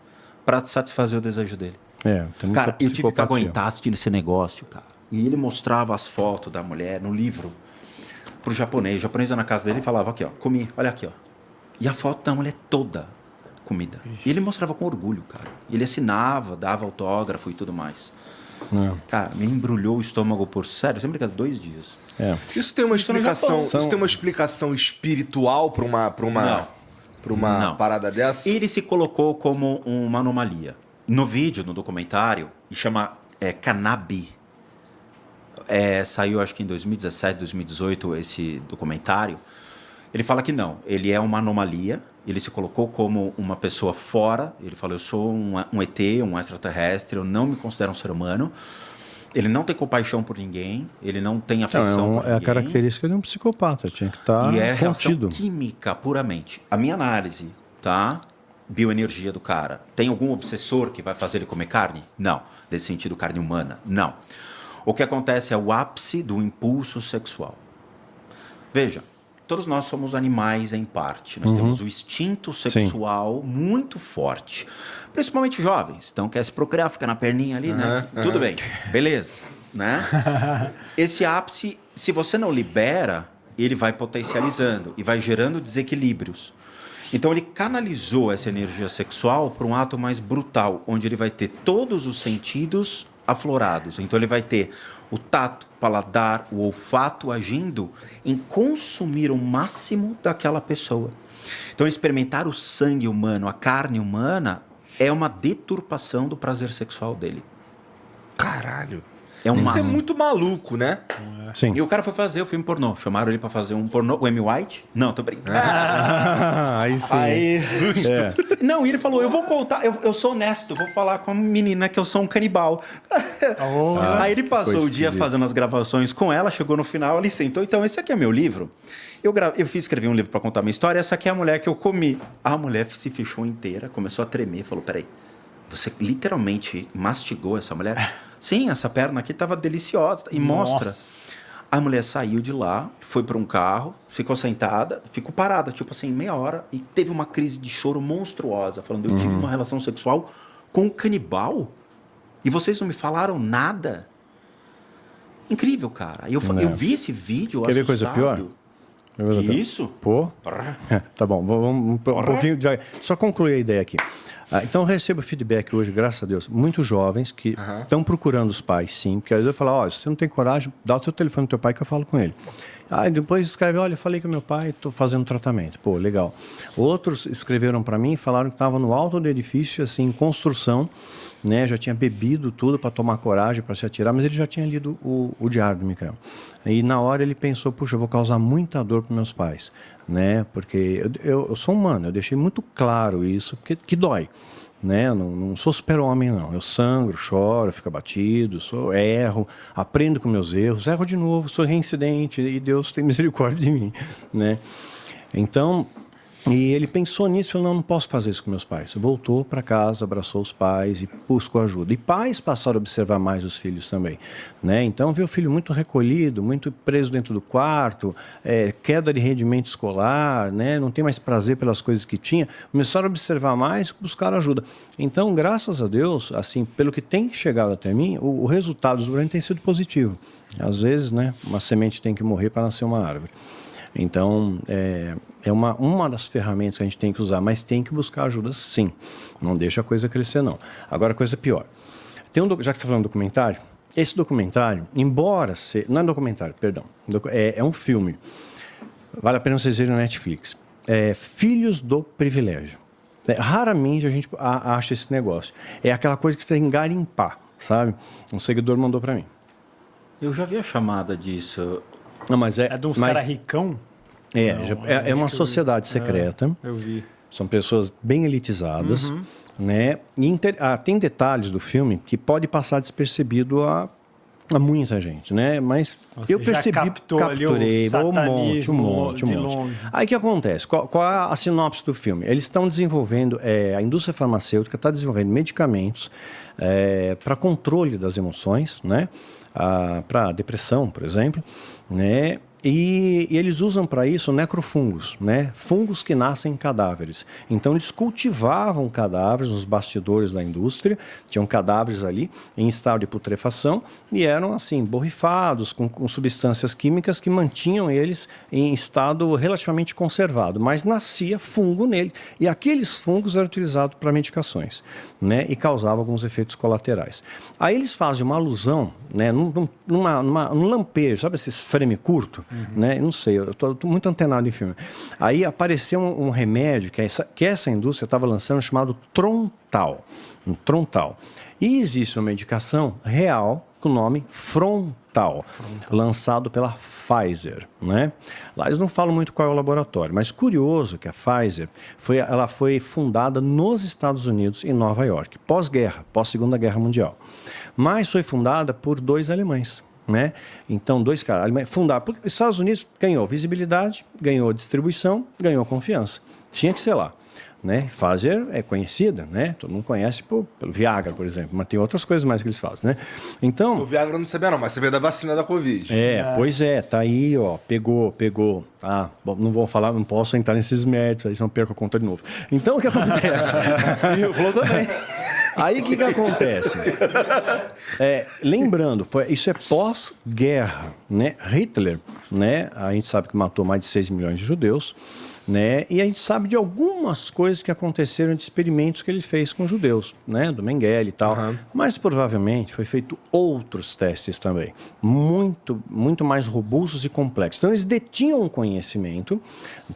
para satisfazer o desejo dele. Tem muita Cara, eu tive que psicopatia. aguentar assistindo esse negócio, cara. E ele mostrava as fotos da mulher no livro pro japonês. O japonês ia na casa dele e falava, aqui, ó, comi, olha aqui, ó. E a foto da mulher toda comida. E ele mostrava com orgulho, cara. E ele assinava, dava autógrafo e tudo mais. Cara, me embrulhou o estômago por sério, sempre que 2 dias. Isso tem uma Isso no explicação. Japão. Isso tem uma explicação espiritual para uma Não. parada dessa? Ele se colocou como uma anomalia. No vídeo, no documentário, chama Cannabis. Saiu acho que em 2017, 2018 esse documentário. Ele fala que não, ele é uma anomalia, ele se colocou como uma pessoa fora, ele fala, eu sou um ET, um extraterrestre, eu não me considero um ser humano, ele não tem compaixão por ninguém, ele não tem afeição por ninguém. É a característica de um psicopata, tinha que estar E é contido. reação química, puramente. A minha análise, tá? Bioenergia do cara. Tem algum obsessor que vai fazer ele comer carne? Não. Nesse sentido, carne humana? Não. O que acontece é o ápice do impulso sexual. Veja, todos nós somos animais em parte. Nós temos o instinto sexual muito forte. Principalmente jovens. Então, quer se procriar, fica na perninha ali, né? Tudo bem. Beleza. Né? Esse ápice, se você não libera, ele vai potencializando e vai gerando desequilíbrios. Então, ele canalizou essa energia sexual para um ato mais brutal, onde ele vai ter todos os sentidos aflorados. Então, ele vai ter o tato, o paladar, o olfato agindo em consumir o máximo daquela pessoa. Então, experimentar o sangue humano, a carne humana, é uma deturpação do prazer sexual dele. Caralho. É um Isso máximo. é muito maluco, né? Sim. E o cara foi fazer o filme pornô. Chamaram ele pra fazer um pornô. O Amy White? Não, tô brincando. Aí sim. Aí, justo. Não, e ele falou, eu vou contar, eu sou honesto, vou falar com a menina que eu sou um canibal. Aí ele passou o dia fazendo as gravações com ela, chegou no final, ele sentou, então esse aqui é meu livro. Eu escrevi um livro pra contar minha história, essa aqui é a mulher que eu comi. A mulher se fechou inteira, começou a tremer, falou, peraí, você literalmente mastigou essa mulher? Sim, essa perna aqui tava deliciosa, e mostra. A mulher saiu de lá, foi para um carro, ficou sentada, ficou parada, tipo assim, meia hora, e teve uma crise de choro monstruosa, falando, eu tive uma relação sexual com um canibal e vocês não me falaram nada? Incrível, cara. Eu vi esse vídeo, Quer ver coisa pior? Que isso? Pô. Tá bom, vamos um pouquinho. Só concluir a ideia aqui. Então, eu recebo feedback hoje, graças a Deus, muitos jovens que estão procurando os pais, sim. Porque às vezes eu falo, ó, se você não tem coragem, dá o teu telefone do teu pai que eu falo com ele. Aí depois escreve, olha, eu falei com meu pai, estou fazendo tratamento. Pô, legal. Outros escreveram para mim e falaram que estavam no alto do edifício, assim, em construção, né? Já tinha bebido tudo para tomar coragem, para se atirar, mas ele já tinha lido o diário do Micael. E na hora ele pensou, puxa, eu vou causar muita dor para meus pais, né? Porque eu sou humano, eu deixei muito claro isso, porque que dói. Né? Não sou super-homem, não. Eu sangro, choro, fico abatido, erro, aprendo com meus erros, erro de novo, sou reincidente e Deus tem misericórdia de mim, né? Então, e ele pensou nisso e falou, não posso fazer isso com meus pais. Voltou para casa, abraçou os pais e buscou ajuda. E pais passaram a observar mais os filhos também, né? Então, viu o filho muito recolhido, muito preso dentro do quarto, queda de rendimento escolar, né? Não tem mais prazer pelas coisas que tinha. Começaram a observar mais, buscaram ajuda. Então, graças a Deus, assim, pelo que tem chegado até mim, o resultado dos Brasil tem sido positivo. Às vezes, né, uma semente tem que morrer para nascer uma árvore. Então, é uma das ferramentas que a gente tem que usar, mas tem que buscar ajuda sim. Não deixa a coisa crescer, não. Agora, coisa pior. Já que você está falando de documentário, esse documentário, embora seja... Não é documentário, perdão. É um filme. Vale a pena vocês verem na Netflix. Filhos do Privilégio. Raramente a gente acha esse negócio. É aquela coisa que você tem que garimpar, sabe? Um seguidor mandou para mim. Eu já vi a chamada disso. Não, mas É de uns caras ricão? É uma sociedade secreta. Eu vi. São pessoas bem elitizadas, né? E tem detalhes do filme que pode passar despercebido a muita gente, né? Mas eu percebi, capturei um monte. Aí o que acontece? Qual é a sinopse do filme? Eles estão desenvolvendo, a indústria farmacêutica está desenvolvendo medicamentos para controle das emoções, né? Para depressão, por exemplo, né? E eles usam para isso necrofungos, né? Fungos que nascem em cadáveres. Então eles cultivavam cadáveres nos bastidores da indústria, tinham cadáveres ali em estado de putrefação e eram assim borrifados com substâncias químicas que mantinham eles em estado relativamente conservado, mas nascia fungo nele e aqueles fungos eram utilizados para medicações, né? E causavam alguns efeitos colaterais. Aí eles fazem uma alusão, né? Num lampejo, sabe esses frame curto? Né? Não sei, eu tô muito antenado em filme. Aí apareceu um remédio que essa indústria estava lançando chamado Trontal. Trontal. E existe uma medicação real com o nome Frontal, lançado pela Pfizer, né? Lá eles não falam muito qual é o laboratório, mas curioso que a Pfizer ela foi fundada nos Estados Unidos, em Nova York, pós-guerra, pós-Segunda Guerra Mundial. Mas foi fundada por 2 alemães. Né? Então, 2 caras, fundaram. Os Estados Unidos ganhou visibilidade, ganhou distribuição, ganhou confiança. Tinha que ser lá. Né? Pfizer é conhecida, né? Todo mundo conhece pelo Viagra, por exemplo, mas tem outras coisas mais que eles fazem, né? Então, O Viagra eu não sabia não, mas você veio da vacina da Covid. Pois é, tá aí, ó, pegou. Ah, bom, não vou falar, não posso entrar nesses méritos, aí senão perco a conta de novo. Então, o que acontece? E o Flow também. Aí o que acontece? Lembrando, isso é pós-guerra, né? Hitler, né? A gente sabe que matou mais de 6 milhões de judeus, né? E a gente sabe de algumas coisas que aconteceram de experimentos que ele fez com judeus, né? Do Mengele e tal. Mas provavelmente foi feito outros testes também, muito mais robustos e complexos. Então eles detinham um conhecimento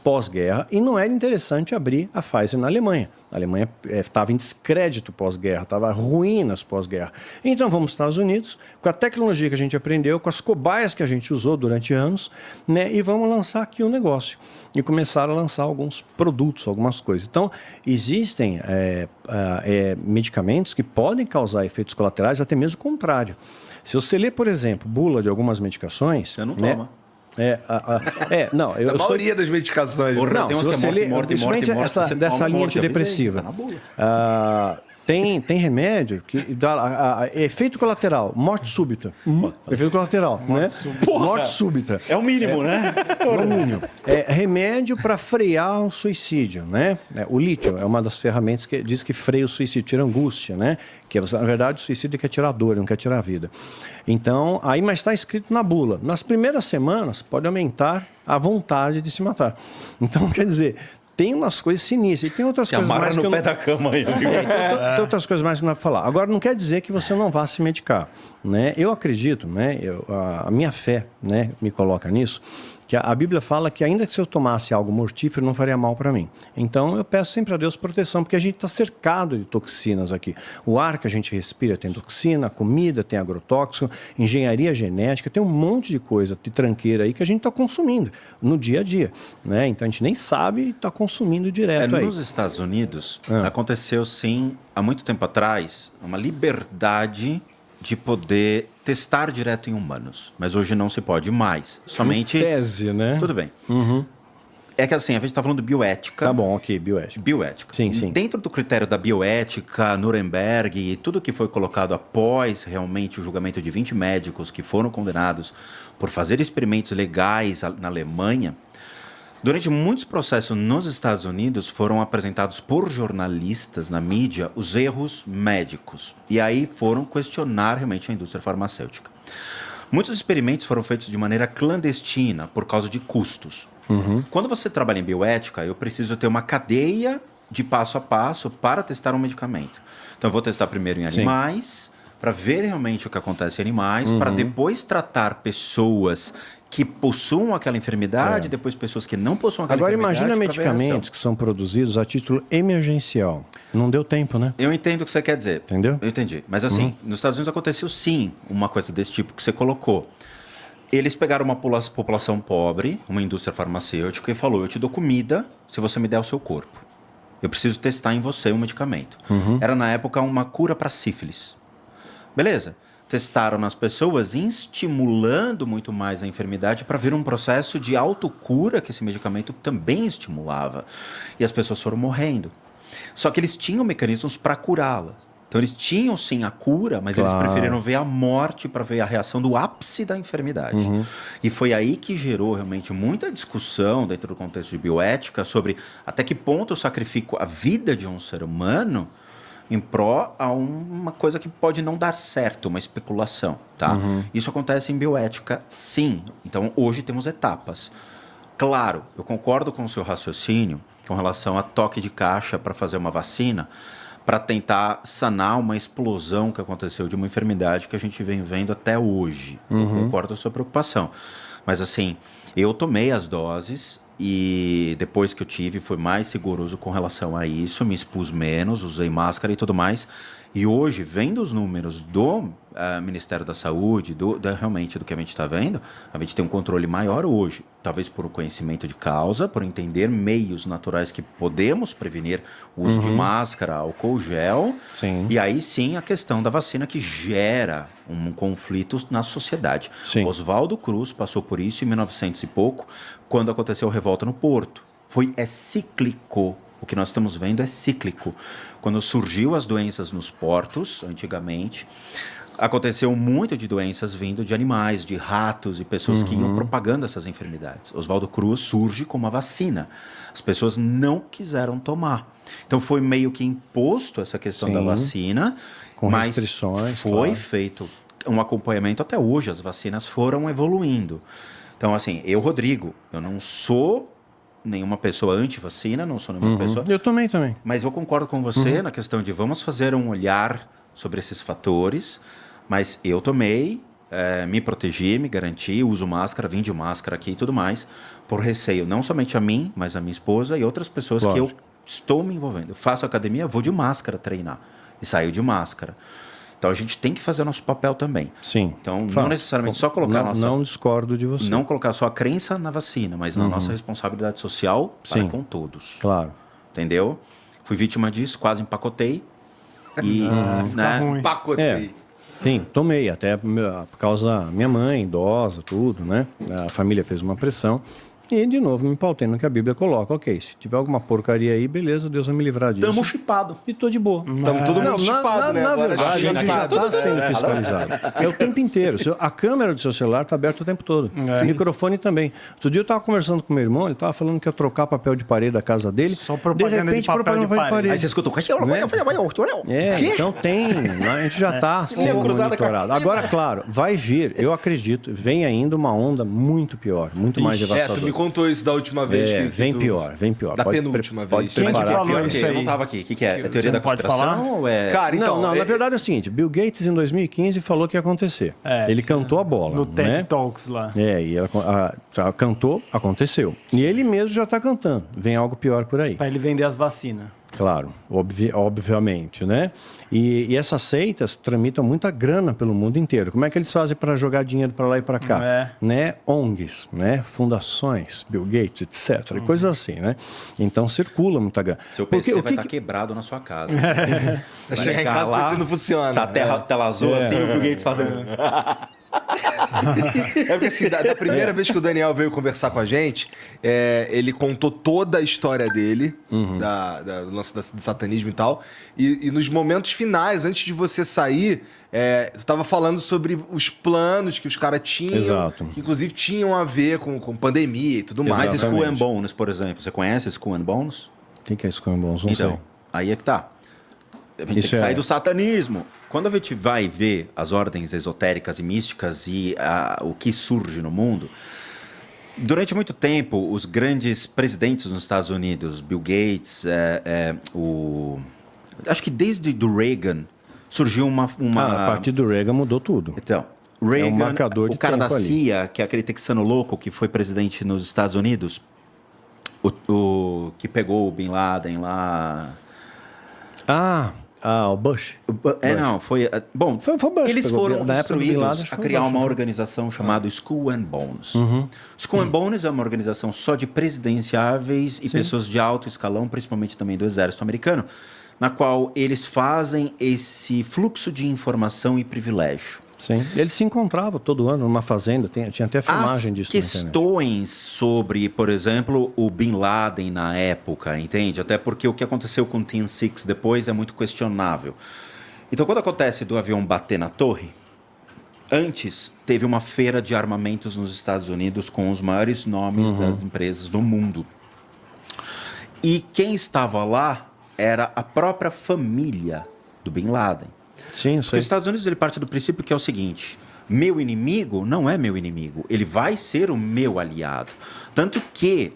pós-guerra e não era interessante abrir a Pfizer na Alemanha. A Alemanha estava em descrédito pós-guerra, estava ruínas pós-guerra. Então vamos aos Estados Unidos, com a tecnologia que a gente aprendeu, com as cobaias que a gente usou durante anos, né, e vamos lançar aqui um negócio. E começaram a lançar alguns produtos, algumas coisas. Então, existem medicamentos que podem causar efeitos colaterais, até mesmo o contrário. Se você ler, por exemplo, bula de algumas medicações... Você não né, toma. Não, A maioria das medicações. Não, tem se uns que é você ler, morte, principalmente você dessa toma linha morte, antidepressiva, avisei, tá na bula. tem remédio que dá efeito colateral, morte súbita. Efeito colateral, né? Morte súbita. É o mínimo, né? É o mínimo. Remédio para frear o suicídio, né? O lítio é uma das ferramentas que diz que freia o suicídio, tira angústia, né? Que na verdade o suicídio quer tirar a dor, não quer tirar a vida. Então, mas está escrito na bula. Nas primeiras semanas pode aumentar a vontade de se matar. Então, quer dizer, tem umas coisas sinistras e tem outras coisas mais no que eu pé não... da cama aí, viu? Tem outras coisas mais que não dá para falar. Agora, não quer dizer que você não vá se medicar, né? Eu acredito, né? A minha fé, né, me coloca nisso, que a Bíblia fala que ainda que se eu tomasse algo mortífero, não faria mal para mim. Então, eu peço sempre a Deus proteção, porque a gente está cercado de toxinas aqui. O ar que a gente respira tem toxina, a comida tem agrotóxico, engenharia genética, tem um monte de coisa de tranqueira aí que a gente está consumindo no dia a dia, né? Então, a gente nem sabe e está consumindo direto aí. Nos Estados Unidos, aconteceu sim, há muito tempo atrás, uma liberdade de poder testar direto em humanos. Mas hoje não se pode mais. Somente... Em tese, né? Tudo bem. É que assim, a gente está falando de bioética. Tá bom, ok, bioética. Bioética. Sim, sim. Dentro do critério da bioética, Nuremberg e tudo que foi colocado após realmente o julgamento de 20 médicos que foram condenados por fazer experimentos legais na Alemanha, durante muitos processos nos Estados Unidos foram apresentados por jornalistas na mídia os erros médicos. E aí foram questionar realmente a indústria farmacêutica. Muitos experimentos foram feitos de maneira clandestina por causa de custos. Quando você trabalha em bioética, eu preciso ter uma cadeia de passo a passo para testar um medicamento. Então eu vou testar primeiro em animais, para ver realmente o que acontece em animais, para depois tratar pessoas que possuam aquela enfermidade, depois pessoas que não possuam aquela Agora enfermidade. imagina medicamentos que são produzidos a título emergencial. Não deu tempo, né? Eu entendo o que você quer dizer. Entendeu? Eu entendi. Mas assim, nos Estados Unidos aconteceu sim uma coisa desse tipo que você colocou. Eles pegaram uma população pobre, uma indústria farmacêutica, e falou, eu te dou comida se você me der o seu corpo. Eu preciso testar em você um medicamento. Era na época uma cura para sífilis. Beleza. Testaram nas pessoas, estimulando muito mais a enfermidade para ver um processo de autocura que esse medicamento também estimulava. E as pessoas foram morrendo. Só que eles tinham mecanismos para curá-la. Então eles tinham sim a cura, mas eles preferiram ver a morte para ver a reação do ápice da enfermidade. E foi aí que gerou realmente muita discussão dentro do contexto de bioética sobre até que ponto eu sacrifico a vida de um ser humano em pró a uma coisa que pode não dar certo, uma especulação, tá? Isso acontece em bioética, sim. Então hoje temos etapas. Claro, eu concordo com o seu raciocínio com relação a toque de caixa para fazer uma vacina, para tentar sanar uma explosão que aconteceu de uma enfermidade que a gente vem vendo até hoje. Eu concordo com a sua preocupação. Mas assim, eu tomei as doses e depois que eu tive, fui mais rigoroso com relação a isso, me expus menos, usei máscara e tudo mais. E hoje, vendo os números do Ministério da Saúde, realmente do que a gente está vendo, a gente tem um controle maior hoje. Talvez por conhecimento de causa, por entender meios naturais que podemos prevenir o uso de máscara, álcool gel. Sim. E aí sim a questão da vacina que gera um conflito na sociedade. Sim. Oswaldo Cruz passou por isso em 1900 e pouco, quando aconteceu a revolta no Porto. É cíclico. O que nós estamos vendo é cíclico. Quando surgiu as doenças nos portos, antigamente, aconteceu muito de doenças vindo de animais, de ratos e pessoas que iam propagando essas enfermidades. Oswaldo Cruz surge com uma vacina. As pessoas não quiseram tomar. Então foi meio que imposto essa questão da vacina, com mas restrições, foi feito um acompanhamento até hoje. As vacinas foram evoluindo. Então, assim, Rodrigo, eu não sou nenhuma pessoa anti-vacina, não sou nenhuma pessoa... Eu também. Mas eu concordo com você na questão de vamos fazer um olhar sobre esses fatores, mas eu tomei, me protegi, me garanti, uso máscara, vim de máscara aqui e tudo mais, por receio não somente a mim, mas a minha esposa e outras pessoas que eu estou me envolvendo. Eu faço academia, vou de máscara treinar e saio de máscara. Então a gente tem que fazer o nosso papel também. Sim. Então não necessariamente só colocar Não discordo de você. Não colocar só a crença na vacina, mas na nossa responsabilidade social para com todos. Claro. Entendeu? Fui vítima disso, quase empacotei. E, né? Pacotei. Sim, tomei, até por causa da minha mãe, idosa, tudo, né? A família fez uma pressão. E, de novo, me pautei no que a Bíblia coloca. Ok, se tiver alguma porcaria aí, beleza, Deus vai me livrar disso. Tamo chipado. E tô de boa. Estamos todo mundo chipado, né? Na Agora verdade, já ele já sabe. está sendo fiscalizado. É o tempo inteiro. A câmera do seu celular está aberta o tempo todo. O microfone também. Outro dia eu estava conversando com meu irmão, ele estava falando que ia trocar papel de parede da casa dele. Só propaganda de repente, de papel propaganda de parede. Aí você escuta então a gente já está sendo monitorado. Agora, claro, vai vir, eu acredito, vem ainda uma onda muito pior, muito mais devastadora. Tu me contou isso da última vez. Vem pior. Da penúltima vez. Quem preparar. falou Pior isso que eu não aí? estava aqui. O que é? É teoria Você da não pode conspiração falar? ou é... Cara, então... Não, na verdade é o seguinte, Bill Gates em 2015 falou que ia acontecer. Ele cantou a bola. No TED né? Talks lá. E ela cantou, aconteceu. E ele mesmo já está cantando. Vem algo pior por aí. Pra ele vender as vacinas. Claro, obviamente, né? E essas seitas tramitam muita grana pelo mundo inteiro. Como é que eles fazem para jogar dinheiro para lá e para cá? Né? ONGs, né? Fundações, Bill Gates, etc. Coisas assim, né? Então circula muita grana. Seu PC vai estar quebrado na sua casa. Você chega em casa, o PC não funciona. Tá tela azul assim, o Bill Gates fazendo... É porque assim, da primeira vez que o Daniel veio conversar com a gente, ele contou toda a história dele, do lance do satanismo e tal. E nos momentos finais, antes de você sair, você estava falando sobre os planos que os caras tinham. Exato. Que inclusive tinham a ver com pandemia e tudo mais. Mas Skull and Bones, por exemplo. Você conhece Skull and Bones? O que é Skull and Bones? Não sei. Então, aí é que tá. A gente tem que sair do satanismo. Quando a gente vai ver as ordens esotéricas e místicas e o que surge no mundo, durante muito tempo, os grandes presidentes nos Estados Unidos, Bill Gates, acho que desde do Reagan, surgiu uma... a partir do Reagan mudou tudo. Então, Reagan, marcador de o cara da tempo ali. CIA, que é aquele texano louco que foi presidente nos Estados Unidos, o que pegou o Bin Laden lá... o Bush. Não, foi... Bom, Foi o Bush, eles pegou foram na época do Bin Laden, instruídos acho que a foi o criar Bush, uma né? organização chamada Skull and Bones. Skull and Bones é uma organização só de presidenciáveis e pessoas de alto escalão, principalmente também do exército americano, na qual eles fazem esse fluxo de informação e privilégio. Sim. Eles se encontravam todo ano numa fazenda, tinha até filmagem disso na internet. Questões sobre, por exemplo, o Bin Laden na época, entende? Até porque o que aconteceu com o Team Six depois é muito questionável. Então, quando acontece do avião bater na torre, antes teve uma feira de armamentos nos Estados Unidos com os maiores nomes das empresas do mundo. E quem estava lá era a própria família do Bin Laden. Sim, Porque os Estados Unidos ele parte do princípio que é o seguinte: meu inimigo não é meu inimigo, ele vai ser o meu aliado. Tanto que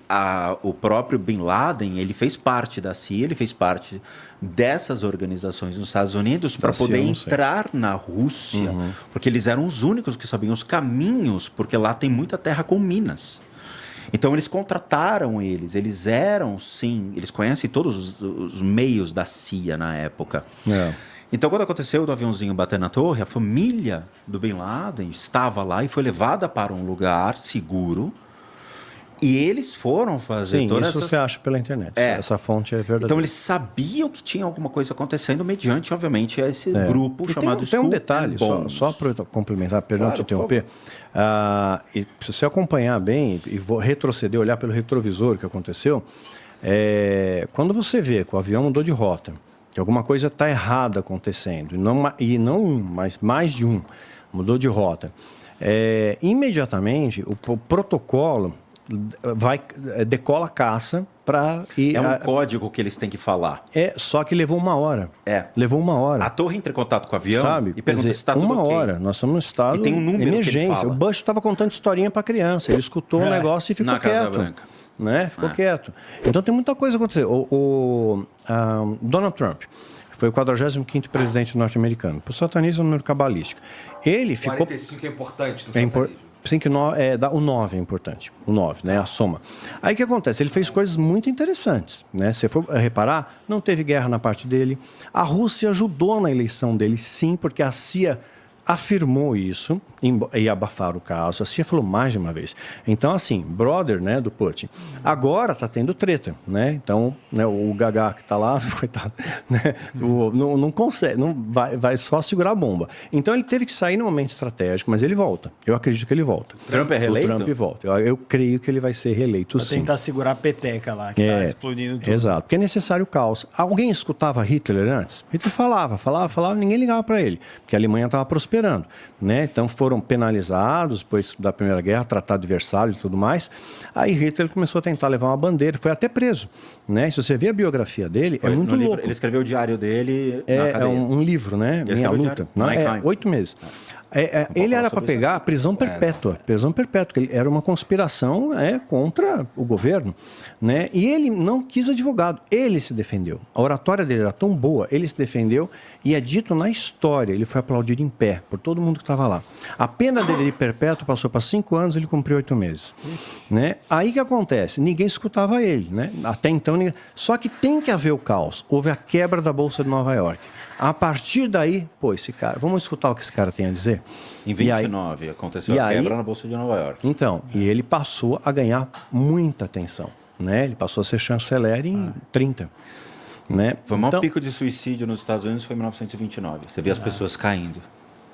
o próprio Bin Laden, ele fez parte da CIA, ele fez parte dessas organizações nos Estados Unidos para poder entrar na Rússia, porque eles eram os únicos que sabiam os caminhos, porque lá tem muita terra com minas. Então eles contrataram eles eram, sim, eles conhecem todos os meios da CIA na época. Então, quando aconteceu do aviãozinho bater na torre, a família do Bin Laden estava lá e foi levada para um lugar seguro. E eles foram fazer todas isso você acha pela internet. Essa fonte é verdadeira. Então, eles sabiam que tinha alguma coisa acontecendo mediante, obviamente, esse grupo chamado Tem um detalhe, só para eu complementar, perdão te interromper. E se você acompanhar bem e vou retroceder, olhar pelo retrovisor o que aconteceu, quando você vê que o avião mudou de rota, que alguma coisa está errada acontecendo, e não um, mas mais de um, mudou de rota. Imediatamente, o protocolo decola a caça para ir... É um código que eles têm que falar. Só que levou uma hora. Levou uma hora. A torre entra em contato com o avião, sabe? E pergunta se está tudo uma ok. hora. Nós estamos no estado E tem um número emergência. que ele fala. O Bush estava contando historinha para criança. Ele escutou um negócio e ficou Na Casa quieto. Branca. Né? Ficou quieto. Então tem muita coisa acontecendo. O Donald Trump foi o 45º presidente norte-americano. Para o satanismo, é um número cabalístico. Ele ficou... 45 é importante no satanismo. O 9 é importante. O 9, né? A soma. Aí o que acontece? Ele fez coisas muito interessantes, né? Se for reparar, não teve guerra na parte dele. A Rússia ajudou na eleição dele, sim, porque a CIA afirmou isso e abafaram o caso. A CIA falou mais de uma vez. Então, assim, brother, né, do Putin. Agora tá tendo treta, né? Então, né, o Gagá que está lá, coitado, né, não consegue, vai só segurar a bomba. Então, ele teve que sair no momento estratégico, mas ele volta. Eu acredito que ele volta. Trump é reeleito? O Trump volta. Eu creio que ele vai ser reeleito, sim. Tentar segurar a peteca lá, que está explodindo tudo. Exato, porque é necessário o caos. Alguém escutava Hitler antes? Hitler falava, ninguém ligava para ele, porque a Alemanha estava prosperando, né? Então foram penalizados depois da Primeira Guerra, Tratado de Versalhes e tudo mais. Aí Hitler começou a tentar levar uma bandeira, foi até preso, né? Se você vê a biografia dele, é muito louco. Ele escreveu o diário dele na cadeia. É um livro, né? Minha luta. Não, 8 meses. Ele era para pegar a prisão perpétua, porque ele era uma conspiração contra o governo, né? E ele não quis advogado, ele se defendeu. A oratória dele era tão boa, ele se defendeu e é dito na história, ele foi aplaudido em pé por todo mundo que estava lá. A pena dele de perpétuo passou para 5 anos, ele cumpriu 8 meses, né? Aí o que acontece? Ninguém escutava ele, né? Até então, só que tem que haver o caos. Houve a quebra da Bolsa de Nova York. A partir daí, esse cara... Vamos escutar o que esse cara tem a dizer? Em 29, aconteceu a quebra na Bolsa de Nova York. Então, e ele passou a ganhar muita atenção, né? Ele passou a ser chanceler em 30, né? Foi o maior pico de suicídio nos Estados Unidos, foi em 1929. Você vê as pessoas caindo.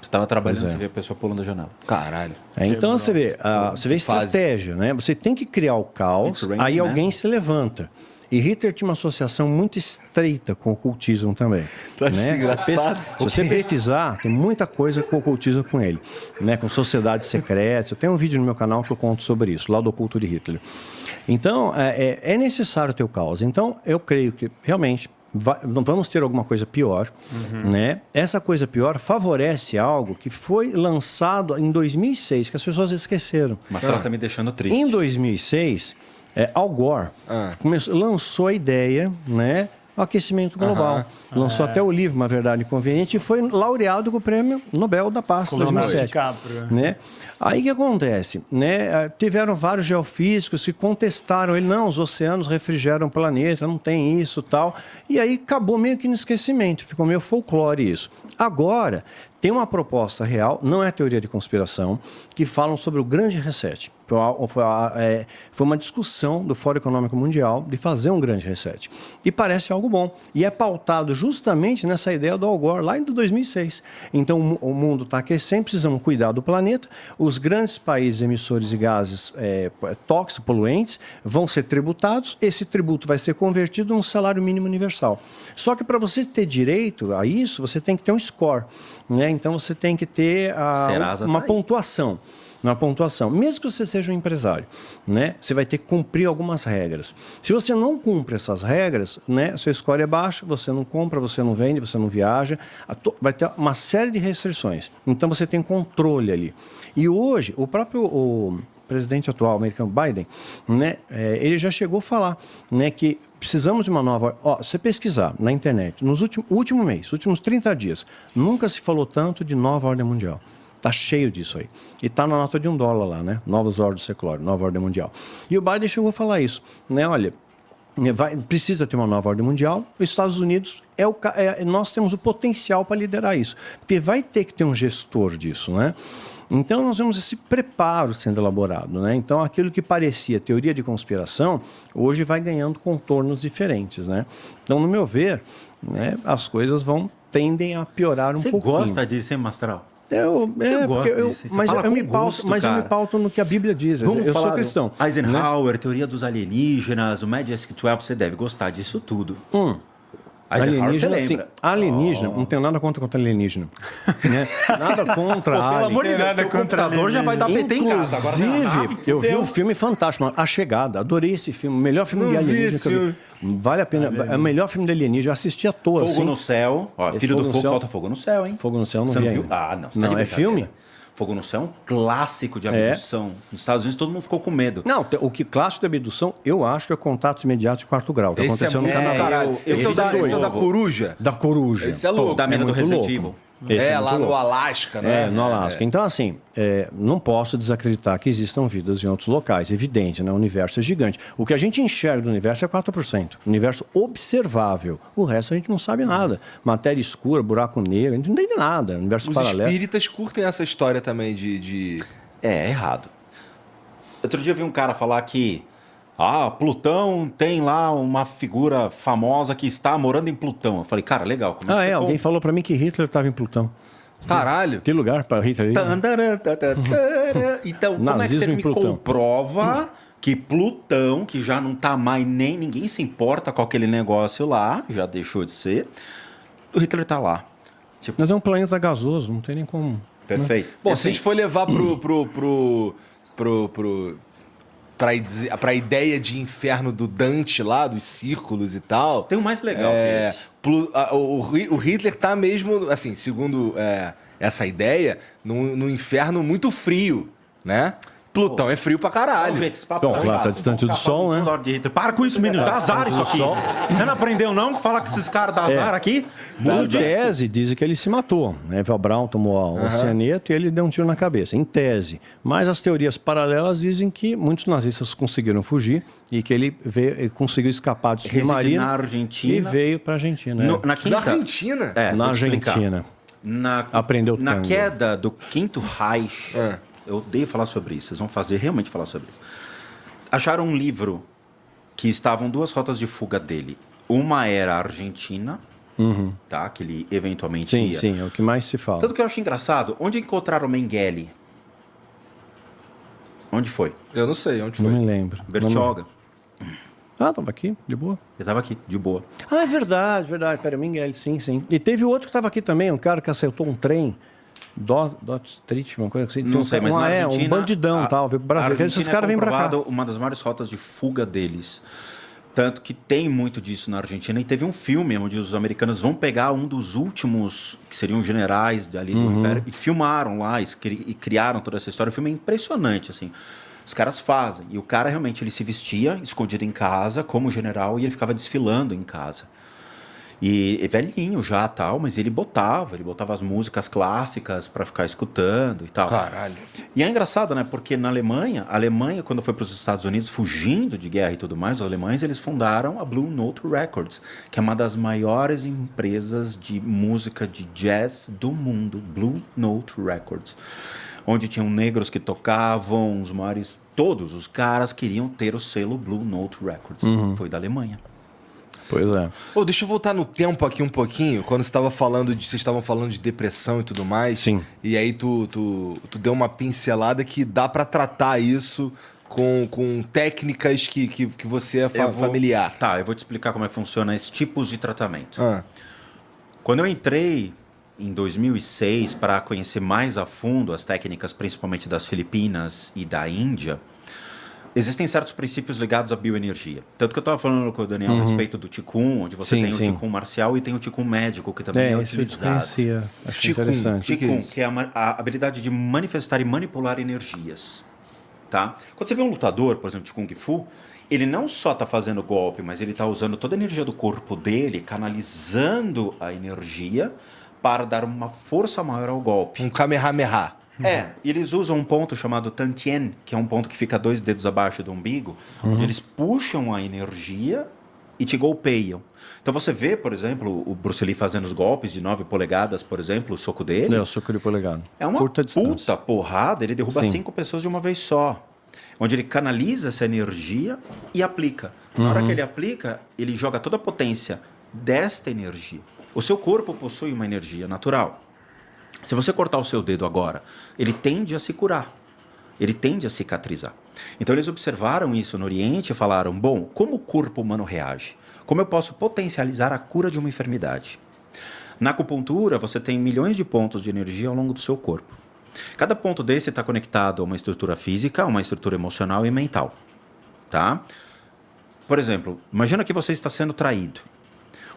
Você estava trabalhando, você vê a pessoa pulando da janela. Caralho. Então você vê estratégia, né? Você tem que criar o caos, aí alguém se levanta. E Hitler tinha uma associação muito estreita com o ocultismo também. Né? Engraçado. Se você pesquisar, tem muita coisa com o ocultismo com ele, né? Com sociedades secretas. Eu tenho um vídeo no meu canal que eu conto sobre isso, lá do oculto de Hitler. Então, é necessário ter o caos. Então, eu creio que realmente vamos ter alguma coisa pior, né? Essa coisa pior favorece algo que foi lançado em 2006, que as pessoas esqueceram. Mas está me deixando triste. Em 2006... Al Gore lançou a ideia, né, do aquecimento global. Lançou até o livro, Uma Verdade Conveniente, e foi laureado com o Prêmio Nobel da Paz em 2007. Né? Aí o que acontece? Né? Tiveram vários geofísicos que contestaram ele. Não, os oceanos refrigeram o planeta, não tem isso e tal. E aí acabou meio que no esquecimento, ficou meio folclore isso. Agora, Tem uma proposta real, não é teoria de conspiração, que falam sobre o grande reset. Foi uma discussão do Fórum Econômico Mundial de fazer um grande reset. E parece algo bom. E é pautado justamente nessa ideia do Al Gore, lá em 2006. Então, o mundo está aquecendo, precisamos cuidar do planeta. Os grandes países emissores de gases tóxicos, poluentes, vão ser tributados. Esse tributo vai ser convertido num salário mínimo universal. Só que para você ter direito a isso, você tem que ter um score. Né? Então, você tem que ter uma pontuação. Na pontuação, mesmo que você seja um empresário, né, você vai ter que cumprir algumas regras. Se você não cumpre essas regras, né, seu score é baixo, você não compra, você não vende, você não viaja, vai ter uma série de restrições. Então você tem controle ali. E hoje, o presidente atual americano, Biden, né, ele já chegou a falar, né, que precisamos de uma nova... você pesquisar na internet, nos últimos 30 dias, nunca se falou tanto de nova ordem mundial. Está cheio disso aí. E está na nota de $1 lá, né? Novas ordens seculares, nova ordem mundial. E o Biden chegou a falar isso, né? Olha, precisa ter uma nova ordem mundial. Os Estados Unidos, nós temos o potencial para liderar isso. Porque vai ter que ter um gestor disso, né? Então, nós vemos esse preparo sendo elaborado, né? Então, aquilo que parecia teoria de conspiração, hoje vai ganhando contornos diferentes, né? Então, no meu ver, né, as coisas tendem a piorar um pouquinho. Você gosta disso, hein, Mastral? Mas eu me pauto no que a Bíblia diz. Eu sou cristão. Eisenhower, né? Teoria dos alienígenas, o Magic 12, você deve gostar disso tudo. Alienígena, sim. Alienígena, não tenho nada contra alienígena. Né? Nada contra pelo amor de Deus, o computador já vai dar PT em casa. Inclusive, eu vi um filme fantástico, A Chegada. Adorei esse filme. O melhor filme de alienígena que eu vi. Vale a pena. É o melhor filme de alienígena. Eu assisti à toa. Fogo no Céu. Filho do Fogo, falta Fogo no Céu, hein? Fogo no Céu não vi ainda. Não, não é filme? Fogo no Céu é um clássico de abdução. Nos Estados Unidos todo mundo ficou com medo. Não, o que clássico de abdução, eu acho que é Contatos Imediatos de Quarto Grau, que aconteceu no Canadá. Esse é o da coruja? Da coruja. Esse é louco. Da mina do Resident Evil. Lá no Alasca, né? No Alasca. Então, assim, não posso desacreditar que existam vidas em outros locais. Evidente, né? O universo é gigante. O que a gente enxerga do universo é 4%. Universo observável. O resto a gente não sabe nada. Matéria escura, buraco negro, a gente não entende nada. Universo paralelo. Os espíritas curtem essa história também de... É errado. Outro dia eu vi um cara falar que Plutão tem lá uma figura famosa que está morando em Plutão. Eu falei, cara, legal. Como é que alguém falou pra mim que Hitler estava em Plutão. Caralho. Que lugar para Hitler? Então, como é que você me comprova que Plutão, que já não tá mais ninguém se importa com aquele negócio lá, já deixou de ser, o Hitler tá lá. Tipo... Mas é um planeta gasoso, não tem nem como... Perfeito. Né? Bom, se a gente for levar pra ideia de inferno do Dante lá, dos círculos e tal... Tem um mais legal que esse. O Hitler tá mesmo, assim, segundo essa ideia, num inferno muito frio, né? Plutão é frio pra caralho. Gente, esse papo tá distante do Sol, né? Para com isso, menino. Dá azar isso aqui. Você não aprendeu, não? Que fala que esses caras dão azar aqui? Na tese, dizem que ele se matou. Eval Braun tomou o cianeto e ele deu um tiro na cabeça. Em tese. Mas as teorias paralelas dizem que muitos nazistas conseguiram fugir e que ele conseguiu escapar de submarino na Argentina, e veio pra Argentina. Na Argentina? Na Argentina. Aprendeu tango. Na queda do Quinto Reich... Eu odeio falar sobre isso, vocês vão realmente falar sobre isso. Acharam um livro que estavam 2 rotas de fuga dele. Uma era a Argentina, tá? Que ele eventualmente ia. Sim, é o que mais se fala. Tanto que eu acho engraçado, onde encontraram o Mengele? Onde foi? Eu não sei, onde foi? Não me lembro. Bertioga. Tava aqui, de boa. Ele estava aqui, de boa. É verdade. Pera, Mengele, sim. E teve outro que estava aqui também, um cara que acertou um trem. Dot Street, uma coisa assim. Não sei, mas na Argentina, um bandidão tal, veio pro Brasil. Esses caras vêm pra cá. Uma das maiores rotas de fuga deles. Tanto que tem muito disso na Argentina. E teve um filme onde os americanos vão pegar um dos últimos, que seriam generais ali do Império, e filmaram lá, e criaram toda essa história. O filme é impressionante, assim. Os caras fazem. E o cara realmente ele se vestia escondido em casa como general e ele ficava desfilando em casa. E velhinho já, tal, mas ele botava as músicas clássicas para ficar escutando e tal. Caralho. E é engraçado, né? Porque na Alemanha, a Alemanha, quando foi para os Estados Unidos, fugindo de guerra e tudo mais, os alemães, eles fundaram a Blue Note Records, que é uma das maiores empresas de música de jazz do mundo. Blue Note Records. Onde tinham negros que tocavam, os maiores... Todos os caras queriam ter o selo Blue Note Records. Foi da Alemanha. Pois é. Deixa eu voltar no tempo aqui um pouquinho, quando vocês estavam falando de depressão e tudo mais. Sim. E aí tu deu uma pincelada que dá pra tratar isso com técnicas que você é familiar. Tá, eu vou te explicar como é que funciona esses tipos de tratamento. Ah. Quando eu entrei em 2006 para conhecer mais a fundo as técnicas, principalmente das Filipinas e da Índia, existem certos princípios ligados à bioenergia. Tanto que eu estava falando com o Daniel a respeito do Qigong, onde você tem o Qigong marcial e tem o Qigong médico, que também é utilizado. Acho interessante. Qigong, que é a habilidade de manifestar e manipular energias. Tá? Quando você vê um lutador, por exemplo, de Kung Fu, ele não só está fazendo golpe, mas ele está usando toda a energia do corpo dele, canalizando a energia para dar uma força maior ao golpe. Um Kamehameha. Eles usam um ponto chamado Tantien, que é um ponto que fica 2 dedos abaixo do umbigo, onde eles puxam a energia e te golpeiam. Então você vê, por exemplo, o Bruce Lee fazendo os golpes de 9 polegadas, por exemplo, o soco dele. É, o soco de polegada. É uma puta porrada, ele derruba 5 pessoas de uma vez só. Onde ele canaliza essa energia e aplica. Na hora que ele aplica, ele joga toda a potência desta energia. O seu corpo possui uma energia natural. Se você cortar o seu dedo agora, ele tende a se curar. Ele tende a cicatrizar. Então eles observaram isso no Oriente e falaram, bom, como o corpo humano reage? Como eu posso potencializar a cura de uma enfermidade? Na acupuntura, você tem milhões de pontos de energia ao longo do seu corpo. Cada ponto desse está conectado a uma estrutura física, a uma estrutura emocional e mental. Tá? Por exemplo, imagina que você está sendo traído.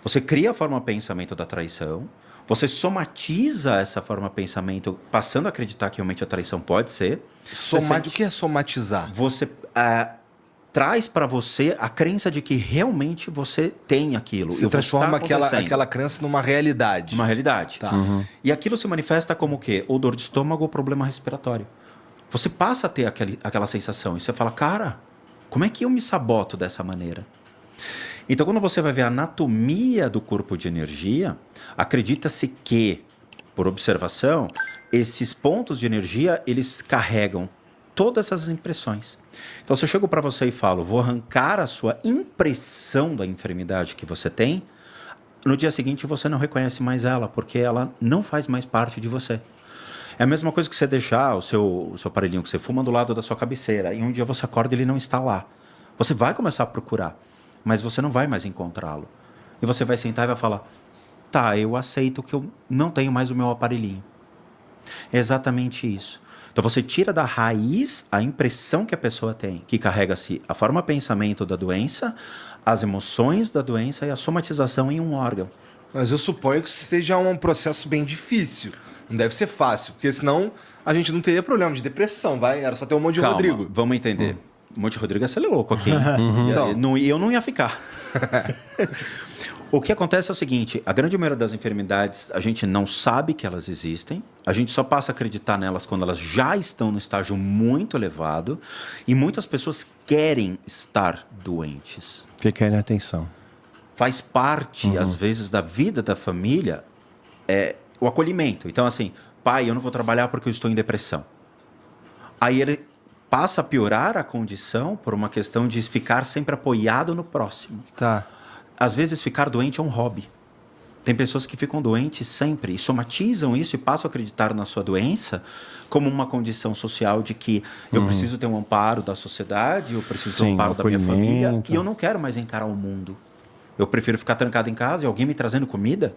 Você cria a forma pensamento da traição, você somatiza essa forma pensamento, passando a acreditar que realmente a traição pode ser. O que é somatizar? Você traz para você a crença de que realmente você tem aquilo. Você transforma aquela crença numa realidade. Uma realidade. Tá. E aquilo se manifesta como o quê? Ou dor de estômago ou problema respiratório. Você passa a ter aquela sensação e você fala, cara, como é que eu me saboto dessa maneira? Então, quando você vai ver a anatomia do corpo de energia, acredita-se que, por observação, esses pontos de energia, eles carregam todas essas impressões. Então, se eu chego para você e falo, vou arrancar a sua impressão da enfermidade que você tem, no dia seguinte você não reconhece mais ela, porque ela não faz mais parte de você. É a mesma coisa que você deixar o seu aparelhinho que você fuma do lado da sua cabeceira, e um dia você acorda e ele não está lá. Você vai começar a procurar, mas você não vai mais encontrá-lo. E você vai sentar e vai falar, tá, eu aceito que eu não tenho mais o meu aparelhinho. É exatamente isso. Então você tira da raiz a impressão que a pessoa tem, que carrega-se a forma pensamento da doença, as emoções da doença e a somatização em um órgão. Mas eu suponho que seja um processo bem difícil. Não deve ser fácil, porque senão a gente não teria problema de depressão, vai? Era só ter um monte de Calma, Rodrigo. Vamos entender. Um monte de Rodrigo ia ser louco aqui. Então. Eu não ia ficar. O que acontece é o seguinte, a grande maioria das enfermidades, a gente não sabe que elas existem, a gente só passa a acreditar nelas quando elas já estão no estágio muito elevado, e muitas pessoas querem estar doentes. Que querem atenção. Faz parte, às vezes, da vida da família, o acolhimento. Então, assim, pai, eu não vou trabalhar porque eu estou em depressão. Aí ele passa a piorar a condição por uma questão de ficar sempre apoiado no próximo. Tá. Às vezes, ficar doente é um hobby. Tem pessoas que ficam doentes sempre e somatizam isso e passam a acreditar na sua doença como uma condição social de que eu preciso ter um amparo da sociedade, eu preciso ter um amparo da minha família e eu não quero mais encarar o mundo. Eu prefiro ficar trancado em casa e alguém me trazendo comida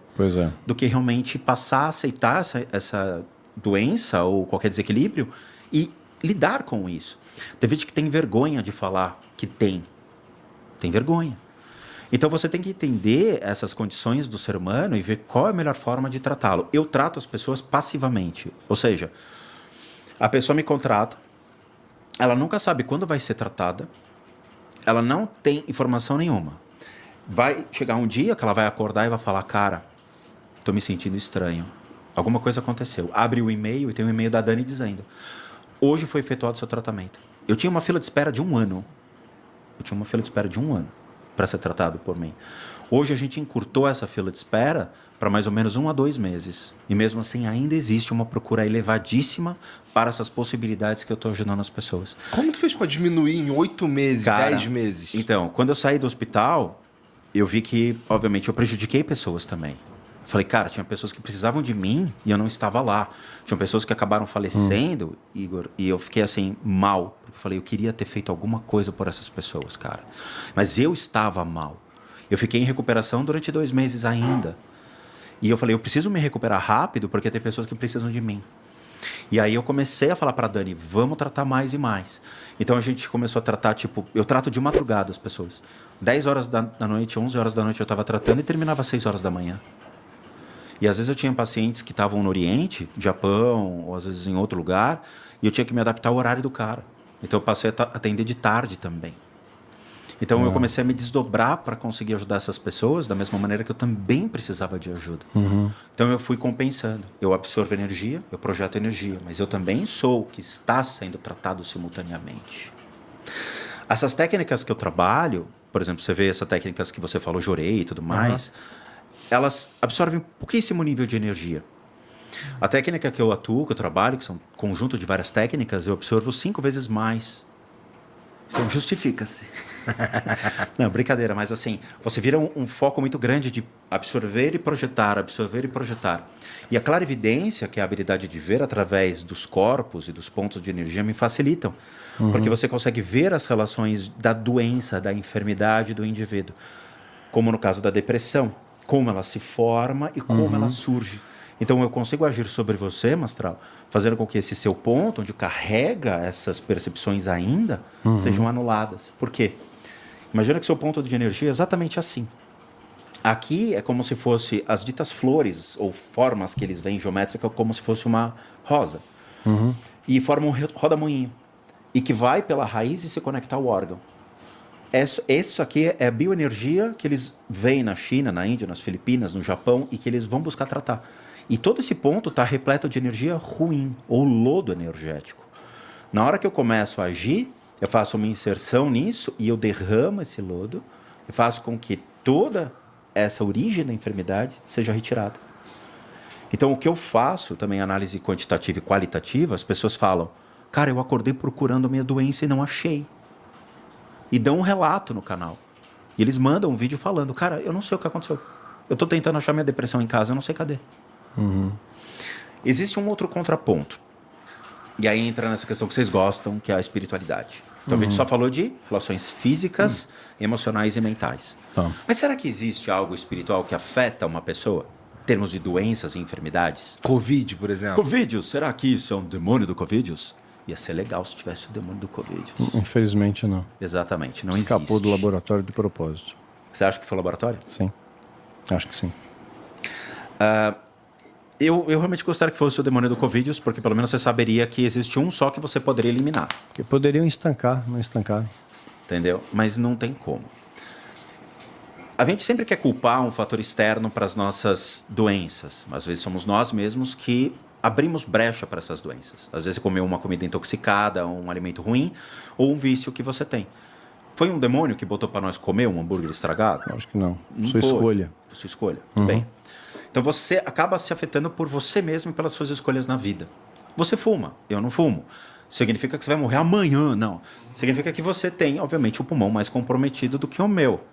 do que realmente passar a aceitar essa doença ou qualquer desequilíbrio e lidar com isso. Tem gente que tem vergonha de falar que tem. Tem vergonha. Então você tem que entender essas condições do ser humano e ver qual é a melhor forma de tratá-lo. Eu trato as pessoas passivamente. Ou seja, a pessoa me contrata, ela nunca sabe quando vai ser tratada, ela não tem informação nenhuma. vai chegar um dia que ela vai acordar e vai falar, cara, tô me sentindo estranho. Alguma coisa aconteceu. Abre o e-mail e tem um e-mail da Dani dizendo, hoje foi efetuado o seu tratamento. Eu tinha uma fila de espera de 1 ano. Para ser tratado por mim. Hoje a gente encurtou essa fila de espera para mais ou menos 1 a 2 meses. E mesmo assim ainda existe uma procura elevadíssima para essas possibilidades que eu estou ajudando as pessoas. Como tu fez para diminuir em 8 meses, Cara, 10 meses? Então, quando eu saí do hospital, eu vi que, obviamente, eu prejudiquei pessoas também. Falei, cara, tinha pessoas que precisavam de mim e eu não estava lá. Tinham pessoas que acabaram falecendo, Igor, e eu fiquei assim, mal. Porque eu falei, eu queria ter feito alguma coisa por essas pessoas, cara. Mas eu estava mal. Eu fiquei em recuperação durante 2 meses ainda. E eu falei, eu preciso me recuperar rápido porque tem pessoas que precisam de mim. E aí eu comecei a falar para a Dani, vamos tratar mais e mais. Então a gente começou a tratar, tipo, eu trato de madrugada as pessoas. 10 horas da noite, 11 horas da noite eu estava tratando e terminava às 6 horas da manhã. E às vezes eu tinha pacientes que estavam no Oriente, Japão, ou às vezes em outro lugar, e eu tinha que me adaptar ao horário do cara. Então eu passei a atender de tarde também. Então eu comecei a me desdobrar para conseguir ajudar essas pessoas da mesma maneira que eu também precisava de ajuda. Então eu fui compensando. Eu absorvo energia, eu projeto energia, mas eu também sou o que está sendo tratado simultaneamente. Essas técnicas que eu trabalho, por exemplo, você vê essas técnicas que você falou, Jorei e tudo mais, elas absorvem pouquíssimo nível de energia. A técnica que eu atuo, que eu trabalho, que são um conjunto de várias técnicas, eu absorvo 5 vezes mais. Então justifica-se. Não, brincadeira, mas assim, você vira um foco muito grande de absorver e projetar, absorver e projetar. E a clarividência, que é a habilidade de ver através dos corpos e dos pontos de energia, me facilitam. Porque você consegue ver as relações da doença, da enfermidade do indivíduo. Como no caso da depressão. Como ela se forma e como ela surge. Então eu consigo agir sobre você, Mastral, fazendo com que esse seu ponto, onde carrega essas percepções ainda, sejam anuladas. Por quê? Imagina que seu ponto de energia é exatamente assim. Aqui é como se fosse as ditas flores ou formas que eles veem geométrica, como se fosse uma rosa. E forma um rodamoinho. E que vai pela raiz e se conecta ao órgão. Isso aqui é a bioenergia que eles veem na China, na Índia, nas Filipinas, no Japão, e que eles vão buscar tratar. E todo esse ponto está repleto de energia ruim, ou lodo energético. Na hora que eu começo a agir, eu faço uma inserção nisso e eu derramo esse lodo e faço com que toda essa origem da enfermidade seja retirada. Então, o que eu faço, também análise quantitativa e qualitativa, as pessoas falam, cara, eu acordei procurando a minha doença e não achei. E dão um relato no canal. E eles mandam um vídeo falando, cara, eu não sei o que aconteceu. Eu estou tentando achar minha depressão em casa, eu não sei cadê. Existe um outro contraponto. E aí entra nessa questão que vocês gostam, que é a espiritualidade. Então a gente só falou de relações físicas, emocionais e mentais. Mas será que existe algo espiritual que afeta uma pessoa? Em termos de doenças e enfermidades? Covid, por exemplo. Covid, será que isso é um demônio do Covid? Ia ser legal se tivesse o demônio do Covid. Infelizmente não. Exatamente, não Escapou existe. do laboratório de propósito. Você acha que foi laboratório? Sim, acho que sim. Eu realmente gostaria que fosse o demônio do Covid, porque pelo menos você saberia que existe um só que você poderia eliminar. Porque poderiam estancar, não estancaram. Entendeu? Mas não tem como. A gente sempre quer culpar um fator externo para as nossas doenças. Às vezes somos nós mesmos que abrimos brecha para essas doenças. Às vezes você comeu uma comida intoxicada, um alimento ruim, ou um vício que você tem. Foi um demônio que botou para nós comer um hambúrguer estragado? Acho que não. Não Sua foi. escolha. Sua escolha, tudo bem. Então você acaba se afetando por você mesmo e pelas suas escolhas na vida. Você fuma, eu não fumo. Significa que você vai morrer amanhã? Não. Significa que você tem, obviamente, o pulmão mais comprometido do que o meu.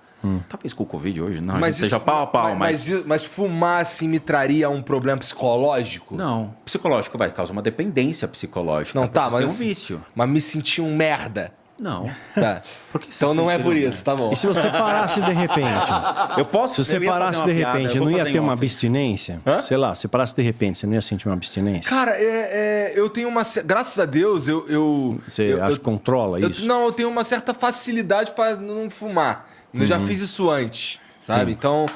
Talvez com o Covid hoje, não, Mas seja pau a pau, mas fumar assim me traria um problema psicológico? Não, psicológico vai causar uma dependência psicológica. Não, tá, você mas... tem um vício. Mas me sentir um merda. Não. Tá. Por que você Então não é sente por um isso, tá bom. E se você parasse de repente? Eu posso, Se você eu ia fazer parasse uma de piada, repente, eu vou não ia fazer em ter uma off. abstinência? Hã? Sei lá, se parasse de repente, você não ia sentir uma abstinência? Cara, eu tenho uma... Graças a Deus, Você acha que controla isso? Não, eu tenho uma certa facilidade pra não fumar. Eu já fiz isso antes, sabe? Sim. Então,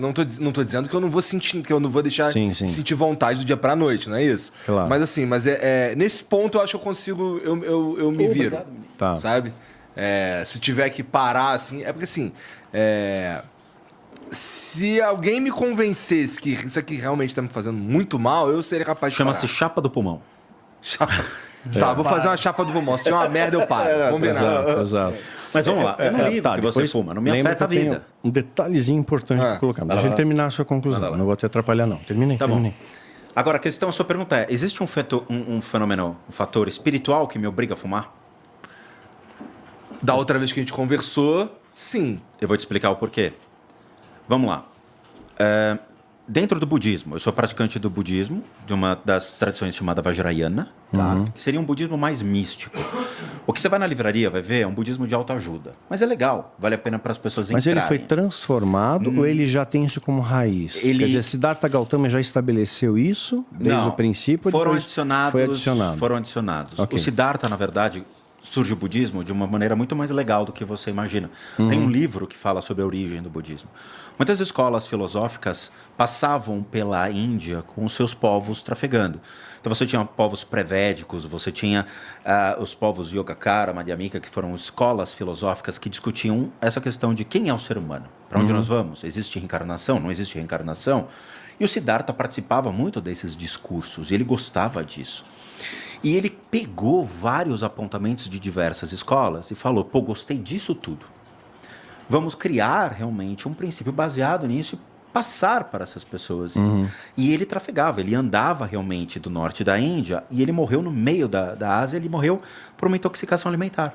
não tô dizendo que eu não vou sentir, que eu não vou deixar Sim. sentir vontade do dia pra noite, não é isso? Claro. Mas assim, nesse ponto eu acho que eu consigo, eu me viro, Tá. sabe? se tiver que parar, assim... É porque, assim, se alguém me convencesse que isso aqui realmente tá me fazendo muito mal, eu seria capaz de Chama-se parar. chapa do pulmão. Chapa. Tá, vou fazer uma chapa do pulmão. Se tiver uma merda, eu paro. Combinado. Exato. Mas vamos lá, eu não ligo que você depois fuma, não me lembra afeta a que eu tenho vida. um detalhezinho importante para colocar. Deixa ele terminar a sua conclusão. Não vou te atrapalhar, não. Terminei. Tá bom. Agora, a questão, a sua pergunta é, existe um fenômeno, um fator espiritual que me obriga a fumar? Da outra vez que a gente conversou, sim. Eu vou te explicar o porquê. Vamos lá. Dentro do budismo, eu sou praticante do budismo, de uma das tradições chamada Vajrayana, tá? Que seria um budismo mais místico. O que você vai na livraria, vai ver, é um budismo de autoajuda. Mas é legal, vale a pena para as pessoas Mas entrarem. ele foi transformado ou ele já tem isso como raiz? Quer dizer, Siddhartha Gautama já estabeleceu isso desde o princípio? Foram depois adicionados, foi adicionado? Foram adicionados. Okay. O Siddhartha, na verdade, surge o budismo de uma maneira muito mais legal do que você imagina. Tem um livro que fala sobre a origem do budismo. Muitas escolas filosóficas passavam pela Índia com os seus povos trafegando. Então você tinha povos pré-védicos, você tinha os povos Yogacara, Madhyamika, que foram escolas filosóficas que discutiam essa questão de quem é o ser humano, para onde nós vamos, existe reencarnação, não existe reencarnação. E o Siddhartha participava muito desses discursos, e ele gostava disso. E ele pegou vários apontamentos de diversas escolas e falou, pô, gostei disso tudo. Vamos criar realmente um princípio baseado nisso e passar para essas pessoas. E ele trafegava, ele andava realmente do norte da Índia e ele morreu no meio da Ásia, ele morreu por uma intoxicação alimentar.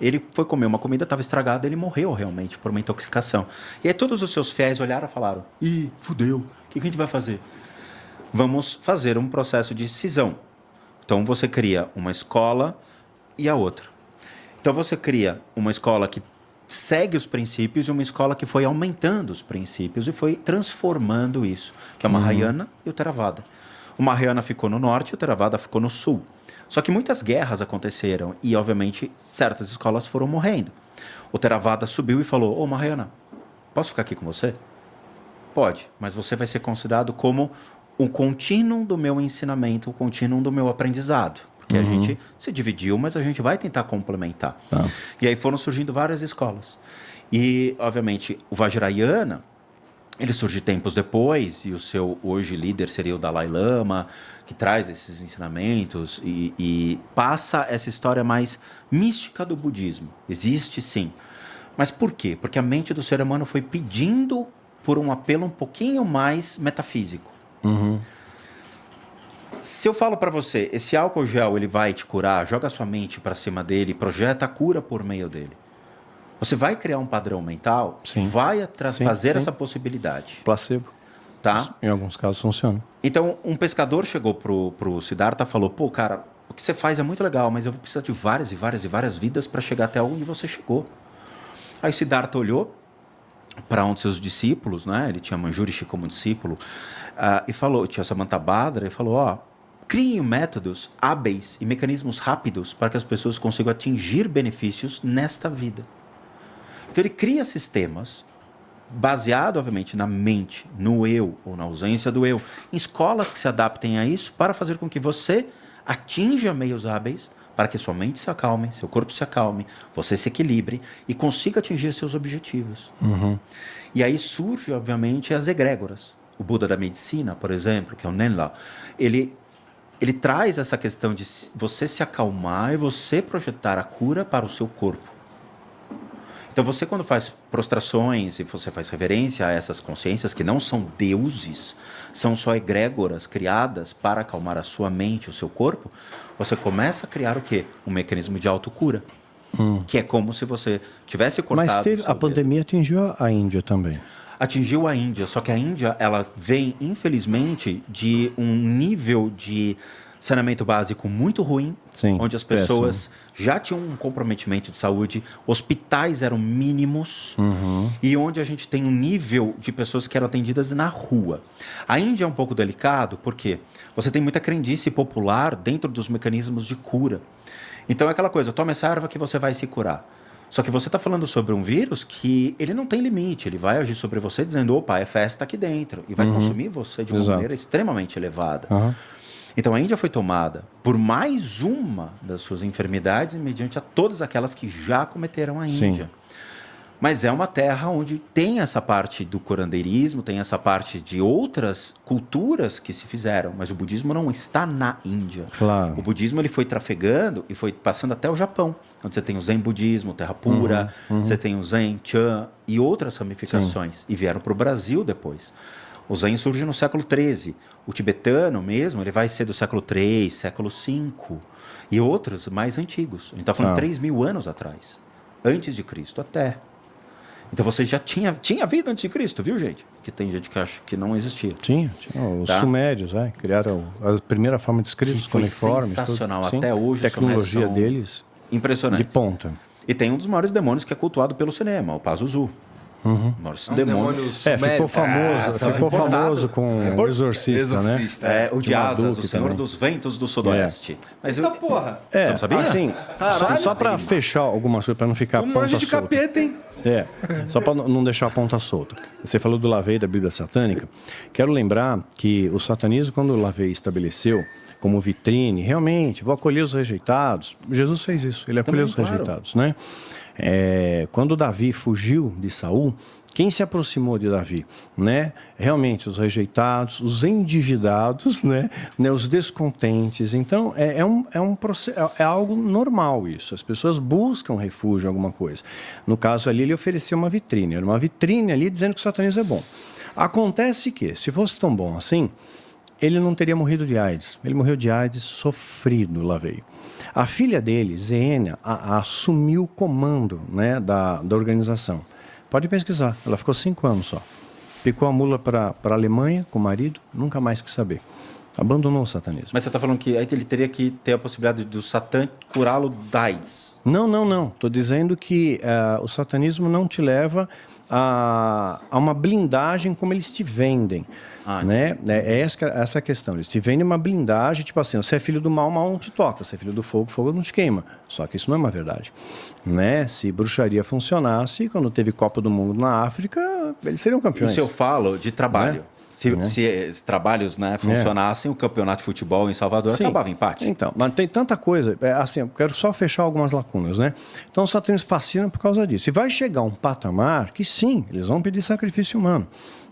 Ele foi comer uma comida, estava estragada, ele morreu realmente por uma intoxicação. E aí todos os seus fiéis olharam e falaram, ih, fudeu, o que a gente vai fazer? Vamos fazer um processo de cisão. Então você cria uma escola e a outra. Então você cria uma escola que segue os princípios e uma escola que foi aumentando os princípios e foi transformando isso, que é o Mahayana e o Theravada. O Mahayana ficou no norte e o Theravada ficou no sul. Só que muitas guerras aconteceram e, obviamente, certas escolas foram morrendo. O Theravada subiu e falou, ô Mahayana, posso ficar aqui com você? Pode, mas você vai ser considerado como o contínuo do meu ensinamento, o contínuo do meu aprendizado. Porque a gente se dividiu, mas a gente vai tentar complementar. Tá. E aí foram surgindo várias escolas. E, obviamente, o Vajrayana, ele surge tempos depois, e o seu hoje líder seria o Dalai Lama, que traz esses ensinamentos e passa essa história mais mística do budismo. Existe, sim. Mas por quê? Porque a mente do ser humano foi pedindo por um apelo um pouquinho mais metafísico. Se eu falo para você, esse álcool gel ele vai te curar, joga sua mente para cima dele, projeta a cura por meio dele. Você vai criar um padrão mental que vai fazer essa possibilidade. Placebo. Tá? Em alguns casos funciona. Então, um pescador chegou pro Siddhartha e falou, pô, cara, o que você faz é muito legal, mas eu vou precisar de várias e várias e várias vidas para chegar até onde você chegou. Aí o Siddhartha olhou para um de seus discípulos, né? Ele tinha Manjurishi como discípulo, e falou, tinha Samantabhadra, e falou, ó, criem métodos hábeis e mecanismos rápidos para que as pessoas consigam atingir benefícios nesta vida. Então ele cria sistemas baseado, obviamente, na mente, no eu ou na ausência do eu, em escolas que se adaptem a isso para fazer com que você atinja meios hábeis para que sua mente se acalme, seu corpo se acalme, você se equilibre e consiga atingir seus objetivos. E aí surge, obviamente, as egrégoras. O Buda da medicina, por exemplo, que é o Nenla, ele traz essa questão de você se acalmar e você projetar a cura para o seu corpo. Então você, quando faz prostrações e você faz reverência a essas consciências que não são deuses, são só egrégoras criadas para acalmar a sua mente, o seu corpo, você começa a criar o quê? Um mecanismo de autocura. Que é como se você tivesse cortado... Mas a pandemia atingiu a Índia também. Atingiu a Índia, só que a Índia, ela vem, infelizmente, de um nível de saneamento básico muito ruim, onde as pessoas já tinham um comprometimento de saúde, hospitais eram mínimos, e onde a gente tem um nível de pessoas que eram atendidas na rua. A Índia é um pouco delicado, porque você tem muita crendice popular dentro dos mecanismos de cura. Então é aquela coisa, toma essa erva que você vai se curar. Só que você está falando sobre um vírus que ele não tem limite, ele vai agir sobre você dizendo, opa, é festa aqui dentro, e vai consumir você de uma maneira extremamente elevada. Então a Índia foi tomada por mais uma das suas enfermidades mediante a todas aquelas que já cometeram a Índia. Mas é uma terra onde tem essa parte do curandeirismo, tem essa parte de outras culturas que se fizeram, mas o budismo não está na Índia. Claro. O budismo ele foi trafegando e foi passando até o Japão, onde você tem o Zen budismo, Terra Pura, você tem o Zen Chan e outras ramificações. E vieram para o Brasil depois. O Zen surge no século XIII. O tibetano mesmo, ele vai ser do século III, século V. E outros mais antigos. A gente está falando 3.000 anos atrás. Antes de Cristo até. Então você já tinha vida antes de Cristo, viu, gente? Que tem gente que acha que não existia. Tinha os sumérios, criaram a primeira forma de escrita, os cuneiformes. Sensacional, tudo. até hoje. A tecnologia deles, impressionante. de ponta. E tem um dos maiores demônios que é cultuado pelo cinema, o Pazuzu. O maior demônio. Ficou famoso com o Exorcista, né? O de Asas, o Senhor dos Ventos do Sudoeste. Mas Eita porra! Você não sabia? Assim, só para fechar algumas coisas, para não ficar ponta manja de solta. capeta, hein? Só para não deixar a ponta solta. Você falou do Lavey, da Bíblia Satânica. Quero lembrar que o satanismo, quando o Lavey estabeleceu como vitrine, realmente, vou acolher os rejeitados. Jesus fez isso, ele acolheu os rejeitados, né? Quando Davi fugiu de Saul, quem se aproximou de Davi, né? Realmente os rejeitados, os endividados, né? Os descontentes. Então é algo normal isso. As pessoas buscam refúgio em alguma coisa. No caso ali ele ofereceu uma vitrine, era uma vitrine ali dizendo que o satanismo é bom. Acontece que se fosse tão bom assim, ele não teria morrido de AIDS. Ele morreu de AIDS sofrido, Lavey. A filha dele, Zeênia, assumiu o comando, né, da organização. Pode pesquisar, ela ficou 5 anos só. Picou a mula para a Alemanha com o marido, nunca mais quis saber. Abandonou o satanismo. Mas você está falando que aí ele teria que ter a possibilidade do Satã curá-lo da AIDS. Não. Estou dizendo que o satanismo não te leva a uma blindagem como eles te vendem. Né? Essa a questão. Eles te vendem uma blindagem, tipo assim, você é filho do mal, mal não te toca. Você é filho do fogo, fogo não te queima. Só que isso não é uma verdade. Né? Se bruxaria funcionasse, quando teve Copa do Mundo na África, eles seriam campeões. Isso eu falo de trabalho. Né? Se trabalhos funcionassem, o campeonato de futebol em Salvador acabava em empate. Então, mas tem tanta coisa. Assim, eu quero só fechar algumas lacunas, né? Então, o satanismo fascina por causa disso. E vai chegar um patamar que, sim, eles vão pedir sacrifício humano.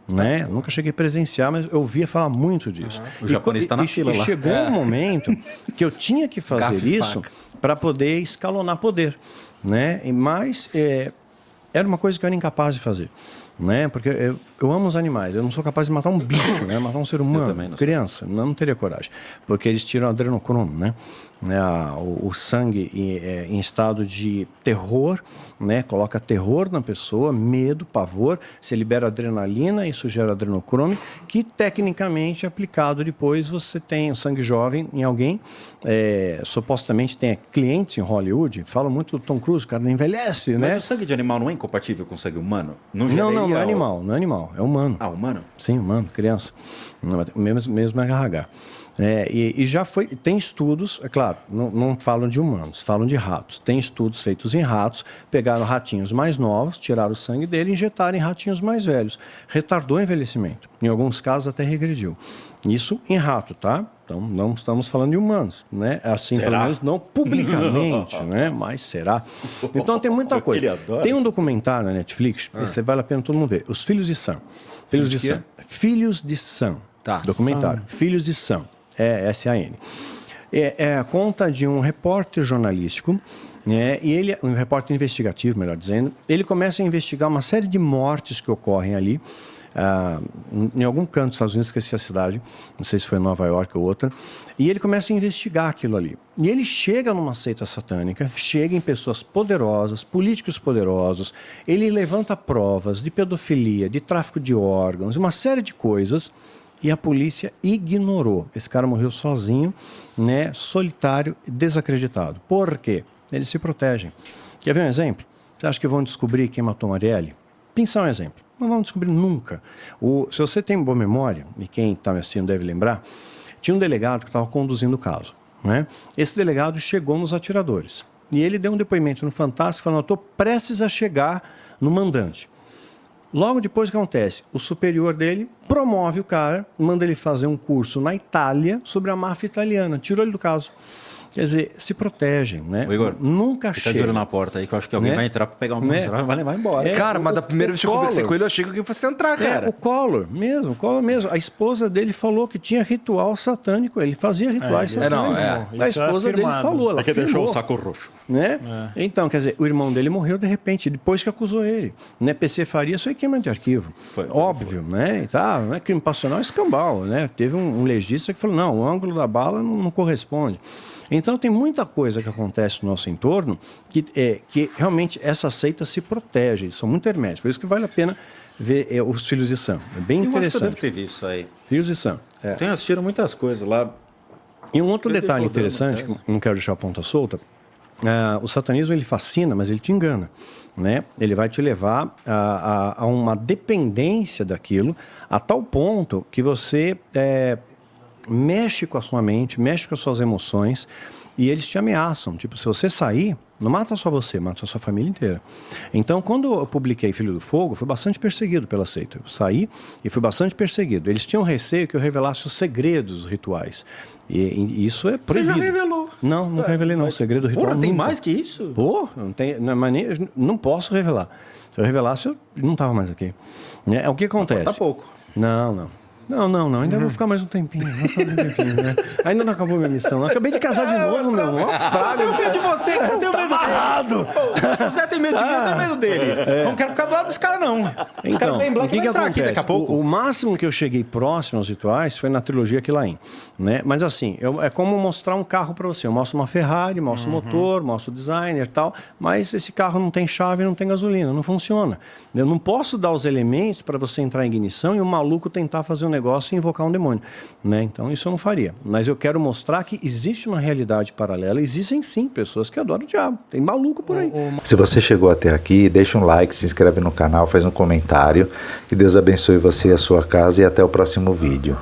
Né? Nunca cheguei a presenciar, mas eu ouvia falar muito disso. O japonês está na fila lá. E chegou um momento que eu tinha que fazer isso para poder escalonar poder. Né? Mas era uma coisa que eu era incapaz de fazer. Né? Porque eu amo os animais, eu não sou capaz de matar um bicho, né? Matar um ser humano, criança, não teria coragem, porque eles tiram adrenocromo, né? O sangue em estado de terror, né? Coloca terror na pessoa, medo, pavor, se libera adrenalina, isso gera adrenocromo, que tecnicamente aplicado depois você tem o sangue jovem em alguém, supostamente tem clientes em Hollywood, falam muito do Tom Cruise, o cara não envelhece, né? Mas o sangue de animal não é incompatível com o sangue humano? Não é animal, não é animal, é humano. Humano? Sim, humano, criança. Mesmo RH. E já tem estudos, é claro, não falam de humanos, falam de ratos. Tem estudos feitos em ratos, pegaram ratinhos mais novos, tiraram o sangue dele e injetaram em ratinhos mais velhos. Retardou o envelhecimento. Em alguns casos até regrediu. Isso em rato, tá? Então não estamos falando de humanos, né? Assim, será? Pelo menos não publicamente, né? Mas será? Então tem muita coisa. Tem um documentário na Netflix, esse vale a pena todo mundo ver. Os Filhos de Sam. Filhos de Sam. Tá. Documentário. Filhos de Sam. S-A-N. Conta de um repórter jornalístico, e ele, um repórter investigativo, melhor dizendo, ele começa a investigar uma série de mortes que ocorrem ali, em algum canto dos Estados Unidos, esqueci a cidade, não sei se foi Nova York ou outra, e ele começa a investigar aquilo ali. E ele chega numa seita satânica, chega em pessoas poderosas, políticos poderosos, ele levanta provas de pedofilia, de tráfico de órgãos, uma série de coisas, e a polícia ignorou. Esse cara morreu sozinho, né, solitário, desacreditado. Por quê? Eles se protegem. Quer ver um exemplo? Você acha que vão descobrir quem matou Marielle? Pensar um exemplo. Não vão descobrir nunca. Se você tem boa memória, e quem está me assistindo deve lembrar, tinha um delegado que estava conduzindo o caso. Né? Esse delegado chegou nos atiradores. E ele deu um depoimento no Fantástico falando, eu estou prestes a chegar no mandante. Logo depois o que acontece? O superior dele promove o cara, manda ele fazer um curso na Itália sobre a máfia italiana, tirou ele do caso. Quer dizer, se protegem, né? Ô, Igor, nunca fica de olho na porta aí, que eu acho que alguém Né? vai entrar pra pegar um Né? celular, vai levar embora. Cara, mas da primeira vez que eu conversei Collor- com ele, eu achei que alguém fosse entrar, cara. O Collor mesmo. A esposa dele falou que tinha ritual satânico. Ele fazia rituais satânicos. A Isso é esposa dele afirmado. falou, ela É que deixou o afirmou, saco roxo. né? Então, quer dizer, o irmão dele morreu de repente, depois que acusou ele. Né? PC Faria só é queima de arquivo. Foi. Óbvio, né? E tá, não é crime passional, é escambau, né? Teve um legista que falou, não, o ângulo da bala não corresponde. Então, tem muita coisa que acontece no nosso entorno que realmente essas seitas se protegem, eles são muito herméticos. Por isso que vale a pena ver os Filhos de Sam. É bem Eu acho que eu interessante. devo ter visto isso aí. Filhos de Sam. É. Tenho assistido muitas coisas lá. E um outro Eu detalhe deixo rodando interessante, até. que eu não quero deixar a ponta solta, o satanismo ele fascina, mas ele te engana. Né? Ele vai te levar a uma dependência daquilo, a tal ponto que você mexe com a sua mente, mexe com as suas emoções, e eles te ameaçam. Tipo, se você sair, não mata só você, mata a sua família inteira. Então, quando eu publiquei Filho do Fogo, fui bastante perseguido pela seita. Eu saí e fui bastante perseguido. Eles tinham receio que eu revelasse os segredos dos rituais. E isso é proibido. já revelou. Não, nunca revelei não. O segredo do ritual Porra, tem nunca. mais que isso? Pô, não tem, não posso revelar. Se eu revelasse, eu não estava mais aqui. Né? O que acontece? Tá pouco. Não. Ainda vou ficar mais um tempinho. Né? Ainda não acabou minha missão. Eu acabei de casar de novo, meu irmão. Praga. Eu tenho medo de você, eu tenho medo dele. O Zé tem medo de mim, eu tenho medo dele. Não quero ficar do lado desse cara, não. Os caras Então, bem o black que vai entrar aqui acontece? daqui a pouco. O máximo que eu cheguei próximo aos rituais foi na trilogia Quilain, né? Mas assim, é como mostrar um carro para você. Eu mostro uma Ferrari, mostro o motor, mostro o designer e tal, mas esse carro não tem chave, não tem gasolina, não funciona. Eu não posso dar os elementos para você entrar em ignição e o maluco tentar fazer um negócio e invocar um demônio, né? Então isso eu não faria. Mas eu quero mostrar que existe uma realidade paralela, existem sim pessoas que adoram o diabo. Tem maluco por aí. Se você chegou até aqui, deixa um like, se inscreve no canal, faz um comentário. Que Deus abençoe você e a sua casa e até o próximo vídeo.